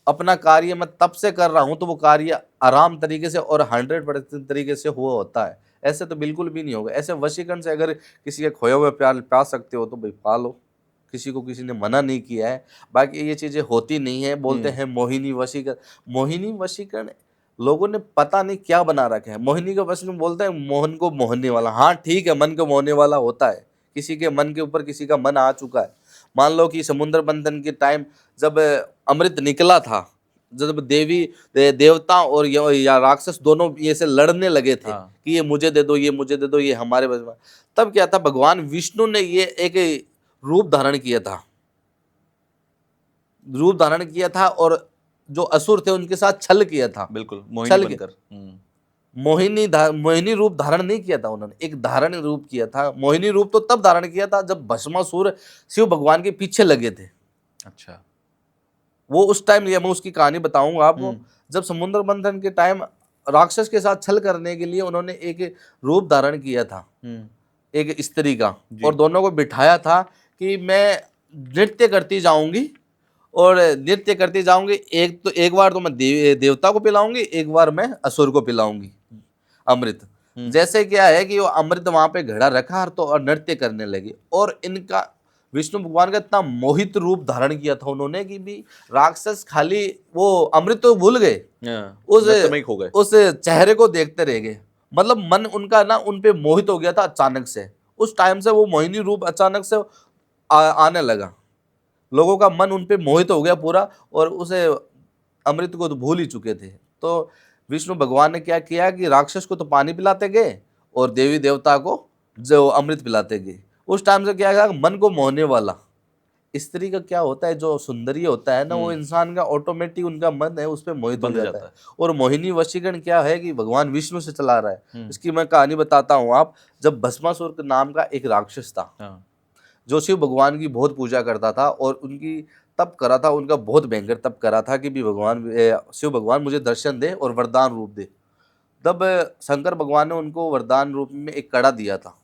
अपना कार्य, मैं तब से कर रहा हूँ तो वो कार्य आराम तरीके से और 100% तरीके से हुआ होता है। ऐसे तो बिल्कुल भी नहीं होगा। ऐसे वशीकरण से अगर किसी के खोए हुए प्यार पा सकते हो तो भाई पालो, किसी को किसी ने मना नहीं किया है। बाकी ये चीजें होती नहीं है। बोलते हैं मोहिनी वशीकरण, मोहिनी वशीकरण लोगों ने पता नहीं क्या बना रखा है। मोहिनी का वशीकरण बोलते हैं मोहन को मोहने वाला। हाँ ठीक है, मन को मोहने वाला होता है, किसी के मन के ऊपर किसी का मन आ चुका है। मान लो कि समुद्र मंथन के टाइम जब अमृत निकला था, जब देवता और या राक्षस दोनों ये से लड़ने लगे थे कि ये मुझे दे दो, ये मुझे दे दो, ये हमारे बस में, तब क्या था, भगवान विष्णु ने ये एक रूप धारण किया था, रूप धारण किया था और जो असुर थे उनके साथ छल किया था। बिल्कुल, मोहिनी छल बनकर। मोहिनी रूप धारण नहीं किया था उन्होंने, एक धारण रूप किया था। मोहिनी रूप तो तब धारण किया था जब भस्मासुर शिव भगवान के पीछे लगे थे। अच्छा। वो उस टाइम लिया, मैं उसकी कहानी बताऊंगा आपको। जब समुद्र मंथन के टाइम राक्षस के साथ छल करने के लिए उन्होंने एक रूप धारण किया था, एक स्त्री का, और दोनों को बिठाया था कि मैं नृत्य करती जाऊंगी और नृत्य करती जाऊंगी। एक बार तो मैं देवता को पिलाऊंगी, एक बार मैं असुर को पिलाऊंगी अमृत। जैसे क्या है कि वो अमृत वहां पे घड़ा रखा तो और नृत्य करने लगे, और इनका विष्णु भगवान का इतना मोहित रूप धारण किया था उन्होंने कि भी राक्षस खाली वो अमृत तो भूल गए, उस चेहरे को देखते रह गए। मतलब मन उनका ना उन पे मोहित हो गया था अचानक से। उस टाइम से वो मोहिनी रूप अचानक से आने लगा, लोगों का मन उन पे मोहित हो गया पूरा, और उसे अमृत को तो भूल ही चुके थे। तो विष्णु भगवान ने क्या किया कि राक्षस को तो पानी पिलाते गए और देवी देवता को जो अमृत पिलाते गए। उस टाइम से क्या किया, मन को मोहने वाला स्त्री का क्या होता है, जो सुंदरी होता है ना, वो इंसान का ऑटोमेटिक उनका मन है उस पर मोहित हो जाता है। और मोहिनी वशीकरण क्या है कि भगवान विष्णु से चला रहा है। इसकी मैं कहानी बताता हूँ आप। जब भस्मासुर नाम का एक राक्षस था जो शिव भगवान की बहुत पूजा करता था और उनकी तप करा था, उनका बहुत भयंकर तप करा था कि भी भगवान शिव भगवान मुझे दर्शन दे और वरदान रूप दे। तब शंकर भगवान ने उनको वरदान रूप में एक कड़ा दिया था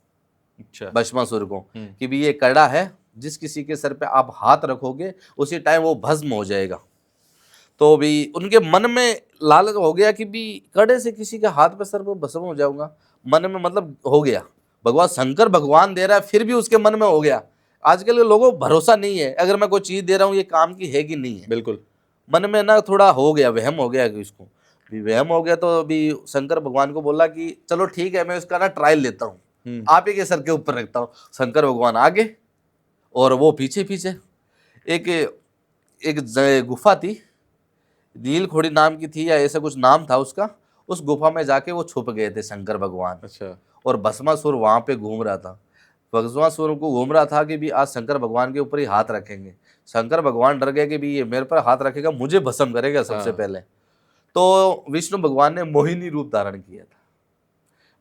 भस्मासुर को कि भी ये कड़ा है, जिस किसी के सर पे आप हाथ रखोगे उसी टाइम वो भस्म हो जाएगा। तो भी उनके मन में लालच हो गया कि भी कड़े से किसी के हाथ पे सर पे भस्म हो जाऊंगा। मन में मतलब हो गया, भगवान शंकर भगवान दे रहा है फिर भी उसके मन में हो गया। आजकल के लोगों को भरोसा नहीं है, अगर मैं कोई चीज दे रहा हूँ ये काम की है कि नहीं है। बिल्कुल मन में ना थोड़ा हो गया, वहम हो गया कि इसको भी वहम हो गया। तो अभी शंकर भगवान को बोला कि चलो ठीक है, मैं इसका ना ट्रायल लेता हूँ, आप ही के सर के ऊपर रखता हूँ। शंकर भगवान आगे और वो पीछे पीछे। एक गुफा थी, नीलखोड़ी नाम की थी या ऐसा कुछ नाम था उसका। उस गुफा में जाके वो छुप गए थे शंकर भगवान। अच्छा। और भस्मासुर वहां पे घूम रहा था। भस्मासुर को घूम रहा था कि भी आज शंकर भगवान के ऊपर ही हाथ रखेंगे। शंकर भगवान डर गए कि भी ये मेरे पर हाथ रखेगा मुझे भस्म करेगा सबसे पहले। तो विष्णु भगवान ने मोहिनी रूप धारण किया था।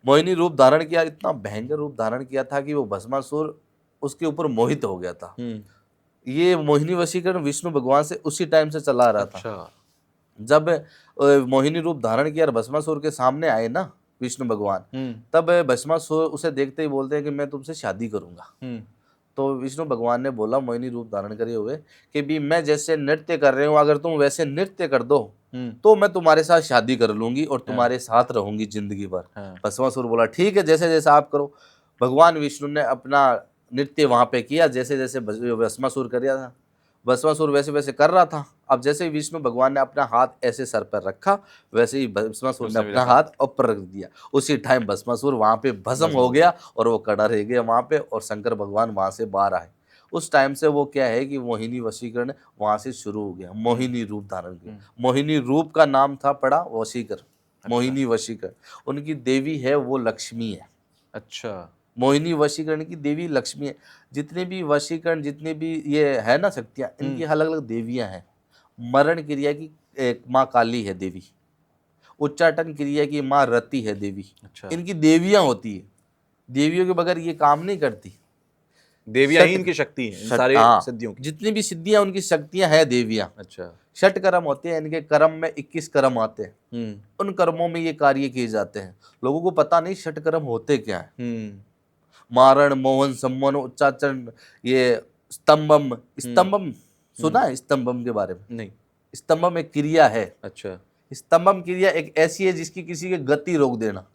मोहिनी रूप धारण किया, इतना भयंकर रूप धारण किया था कि वो भस्मासुर उसके ऊपर मोहित हो गया था। ये मोहिनी वशीकरण विष्णु भगवान से उसी टाइम से चला रहा था। अच्छा। जब मोहिनी रूप धारण किया और भस्मासुर के सामने आए ना विष्णु भगवान, तब भस्मासुर उसे देखते ही बोलते हैं कि मैं तुमसे शादी करूंगा। तो विष्णु भगवान ने बोला मोहिनी रूप धारण करे हुए कि भी मैं जैसे नृत्य कर रही हूँ, अगर तुम वैसे नृत्य कर दो तो मैं तुम्हारे साथ शादी कर लूंगी और तुम्हारे साथ रहूंगी जिंदगी भर। भस्मासुर बोला ठीक है, जैसे जैसे आप करो। भगवान विष्णु ने अपना नृत्य वहां पे किया, जैसे जैसे भस्मासुर कर रहा था भस्मासुर वैसे वैसे कर रहा था। अब जैसे ही विष्णु भगवान ने अपना हाथ ऐसे सर पर रखा, वैसे ही भस्मासुर ने अपना हाथ ऊपर रख दिया। उसी टाइम भस्मासुर वहां पे भस्म हो गया और वो खड़ा रह गया वहां पे, और शंकर भगवान वहां से बाहर आए। उस टाइम से वो क्या है कि मोहिनी वशीकरण वहां से शुरू हो गया, मोहिनी रूप धारण किया। मोहिनी रूप का नाम था पड़ा वशीकर, मोहिनी वशीकर। उनकी देवी है वो लक्ष्मी है। अच्छा। मोहिनी वशीकरण की देवी लक्ष्मी है। जितने भी वशीकरण, जितने भी ये है ना शक्तियां, इनकी अलग अलग देवियां हैं। मरण क्रिया की एक माँ काली है देवी, उच्चाटन क्रिया की माँ रति है देवी। अच्छा। इनकी देवियां होती है, देवियों के बगैर ये काम नहीं करती। देवियां ही इनकी शक्ति है, इन सारे सिद्धियों की। जितनी भी सिद्धियां उनकी शक्तियां हैं देवियां। अच्छा। षट कर्म होते हैं इनके, कर्म में 21 कर्म आते हैं। उन कर्मों में ये कार्य किए जाते हैं। लोगों को पता नहीं षट कर्म होते क्या है। मारण, मोहन, सम्मोहन, उच्चाचरण, ये स्तंभम। स्तंभम सुना है स्तंभम के बारे में? नहीं। स्तंभम एक क्रिया है। अच्छा। स्तंभम क्रिया एक ऐसी है जिसकी किसी की गति रोक देना।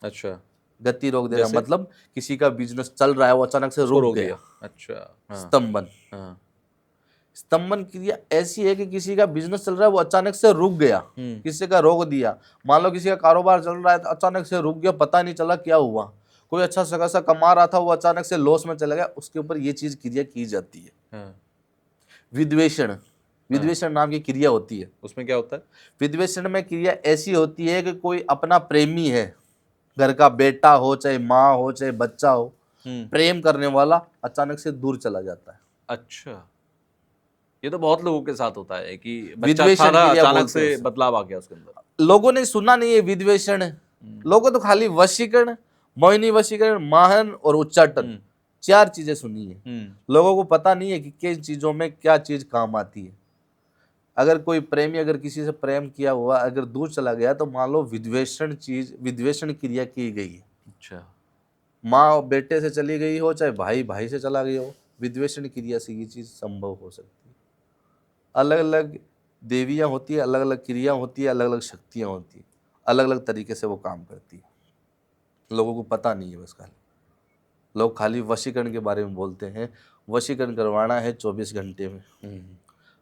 अच्छा। गति रोक देना मतलब किसी का बिजनेस चल रहा है, वो अचानक से रुक गया। अच्छा। स्तंभन। स्तंभन क्रिया ऐसी है कि किसी का बिजनेस चल रहा है, वो अचानक से रुक गया, किसी का रोक दिया। मान लो किसी का कारोबार चल रहा है तो अचानक से रुक गया, पता नहीं चला क्या हुआ। कोई अच्छा खासा कमा रहा था, वो अचानक से लॉस में चला गया, उसके ऊपर ये चीज क्रिया की जाती है। विद्वेषण, विद्वेषण नाम की क्रिया होती है। उसमें क्या होता है? विद्वेषण में क्रिया ऐसी होती है कि कोई अपना प्रेमी है, घर का बेटा हो, चाहे माँ हो, चाहे बच्चा हो, प्रेम करने वाला अचानक से दूर चला जाता है। अच्छा। ये तो बहुत लोगों के साथ होता है कि बच्चा विद्वेषण था, क्रिया अचानक बोलते हैं से उसे। बदलाव आ गया उसके अंदर। लोगों ने सुना नहीं है विद्वेषण, लोगों तो खाली वशीकरण, मोहिनी वशीकरण, माहन और उच्चाटन, 4 चीजें सुनी है। लोगों को पता नहीं है कि किन चीजों में क्या चीज काम आती है। अगर कोई प्रेमी अगर किसी से प्रेम किया हुआ अगर दूर चला गया तो मान लो विद्वेषण चीज, विद्वेषण क्रिया की गई है। अच्छा। माँ बेटे से चली गई हो, चाहे भाई भाई से चला गया हो, विद्वेषण क्रिया से ये चीज संभव हो सकती है। अलग अलग देवियां होती है, अलग अलग क्रिया होती है, अलग अलग शक्तियां होती है, अलग अलग तरीके से वो काम करती है। लोगों को पता नहीं है बस। खाली लोग खाली वशीकरण के बारे में बोलते हैं, वशीकरण करवाना है 24 घंटे में,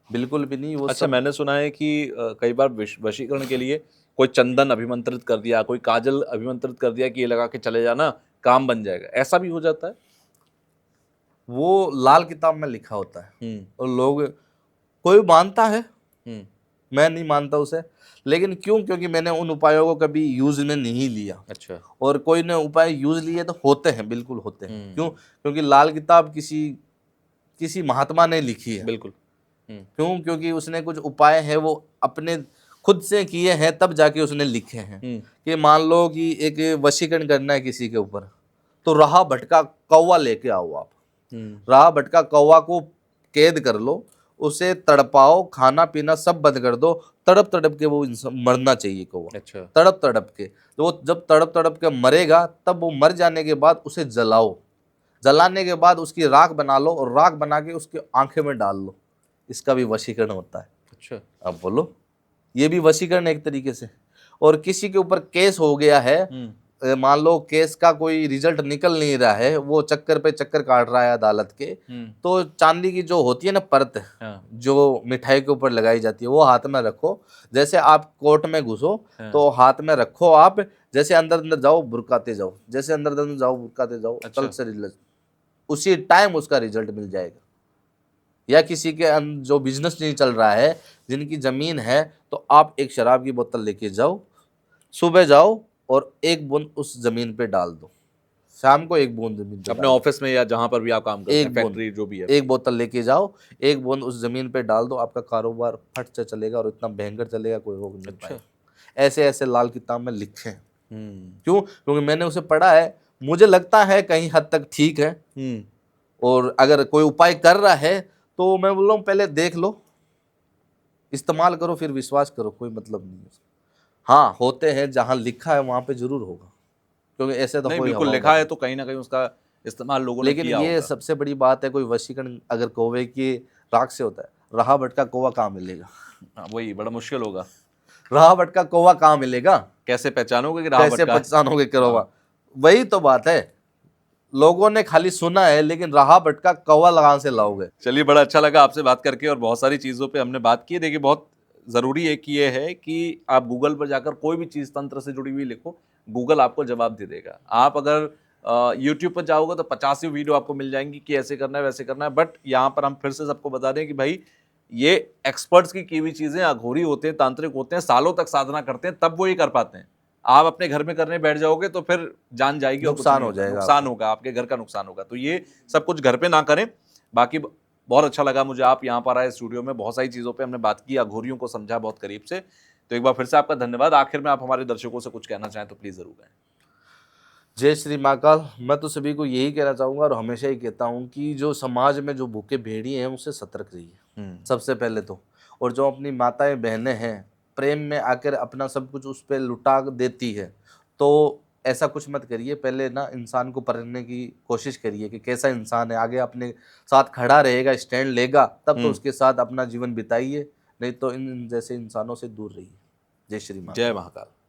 बिल्कुल भी नहीं। वो अच्छा, मैंने सुना है कि कई बार वशीकरण के लिए कोई चंदन अभिमंत्रित कर दिया, कोई काजल अभिमंत्रित कर दिया कि ये लगा के चले जाना, काम बन जाएगा, ऐसा भी हो जाता है? वो लाल किताब में लिखा होता है और लोग, कोई मानता है, मैं नहीं मानता उसे, लेकिन क्यों? क्योंकि मैंने उन उपायों को कभी यूज में नहीं लिया। अच्छा। और कोई ने उपाय यूज लिए तो होते हैं, बिल्कुल होते हैं। क्यों? क्योंकि लाल किताब किसी महात्मा ने लिखी है। बिल्कुल। क्यों? क्योंकि उसने कुछ उपाय है वो अपने खुद से किए हैं, तब जाके उसने लिखे हैं। कि मान लो कि एक वशीकरण करना है किसी के ऊपर, तो राह भटका कौवा लेके आओ आप। राह भटका कौवा को कैद कर लो, उसे तड़पाओ, खाना पीना सब बंद कर दो, तड़प तड़प के वो इंसान मरना चाहिए कौवा। अच्छा। तड़प तड़प के, तो वो जब तड़प तड़प के मरेगा, तब वो मर जाने के बाद उसे जलाओ, जलाने के बाद उसकी राख बना लो और राख बना के उसके आंखें में डाल लो। इसका भी वशीकरण होता है। अच्छा। अब बोलो, ये भी वशीकरण एक तरीके से। और किसी के ऊपर केस हो गया है, मान लो केस का कोई रिजल्ट निकल नहीं रहा है, वो चक्कर पे चक्कर काट रहा है अदालत के, तो चांदी की जो होती है ना परत, जो मिठाई के ऊपर लगाई जाती है, वो हाथ में रखो। जैसे आप कोर्ट में घुसो तो हाथ में रखो आप, जैसे अंदर अंदर जाओ बुरकाते जाओ, जैसे अंदर अंदर जाओ बुरकाते जाओ। अच्छा। से रिजल्ट उसी टाइम उसका रिजल्ट मिल जाएगा। या किसी के जो बिजनेस नहीं चल रहा है, जिनकी जमीन है, तो आप एक शराब की बोतल लेके जाओ, सुबह जाओ और एक बूंद उस जमीन पे डाल दो, शाम को एक बूंद जमीन पे अपने ऑफिस में या जहां पर भी आप काम करते हैं, फैक्ट्री जो भी है, एक बोतल लेके जाओ, एक बूंद उस जमीन पे डाल दो, आपका कारोबार फट से चलेगा और इतना भयंकर चलेगा कोई रोक नहीं पाएगा। ऐसे ऐसे लाल किताब में लिखे हैं। क्यों? क्योंकि मैंने उसे पढ़ा है, मुझे लगता है कहीं हद तक ठीक है। और अगर कोई उपाय कर रहा है तो मैं बोल रहा हूँ पहले देख लो, इस्तेमाल करो, फिर विश्वास करो, कोई मतलब नहीं है उसका। हाँ, होते हैं जहाँ लिखा है वहां पे जरूर होगा, क्योंकि ऐसे तो नहीं, कोई बिल्कुल हवा लिखा है तो कहीं ना कहीं उसका इस्तेमाल लोगों ने लेकिन किया ये होगा। सबसे बड़ी बात है, कोई वशीकरण अगर कौवे की राख से होता है, रहा भटका कौवा कहाँ मिलेगा? हाँ, वही बड़ा मुश्किल होगा। रहा भटका कौवा कहाँ मिलेगा? कैसे पहचानोगे कि राह कैसे भटका है? पहचानोगे कौवा? हाँ। वही तो बात है, लोगों ने खाली सुना है, लेकिन रहा भटका कौवा कहाँ से लाओगे? चलिए, बड़ा अच्छा लगा आपसे बात करके और बहुत सारी चीज़ों पे हमने बात की। देखिए, बहुत ज़रूरी एक ये है कि आप गूगल पर जाकर कोई भी चीज़ तंत्र से जुड़ी हुई लिखो, गूगल आपको जवाब दे देगा। आप अगर यूट्यूब पर जाओगे तो 50 वीडियो आपको मिल जाएंगी कि ऐसे करना है, वैसे करना है। बट यहाँ पर हम फिर से सबको बता दें कि भाई, ये एक्सपर्ट्स की हुई चीज़ें, अघोरी होते हैं, तांत्रिक होते हैं, सालों तक साधना करते हैं, तब वो ये कर पाते हैं। आप अपने घर में करने बैठ जाओगे तो फिर जान जाएगी और कुछ नुकसान नहीं हो होगा, जाएगा नुकसान आपका। होगा, आपके घर का नुकसान होगा। तो ये सब कुछ घर पे ना करें। बाकी बहुत अच्छा लगा मुझे, आप यहाँ पर आए स्टूडियो में, बहुत सारी चीज़ों पे हमने बात की, अघोरियों को समझा बहुत करीब से। तो एक बार फिर से आपका धन्यवाद। आखिर में आप हमारे दर्शकों से कुछ कहना चाहें तो प्लीज़ ज़रूर कहें। जय श्री महाकाल। मैं तो सभी को यही कहना चाहूंगा और हमेशा ही कहता हूँ कि जो समाज में जो भूखे भेड़िए हैं उससे सतर्क रहिए सबसे पहले तो। और जो अपनी माताएं बहनें हैं, प्रेम में आकर अपना सब कुछ उस पर लुटा देती है, तो ऐसा कुछ मत करिए। पहले ना इंसान को परखने की कोशिश करिए कि कैसा इंसान है, आगे अपने साथ खड़ा रहेगा, स्टैंड लेगा, तब तो उसके साथ अपना जीवन बिताइए, नहीं तो इन जैसे इंसानों से दूर रहिए। जय श्री जय महाकाल। महाकाल।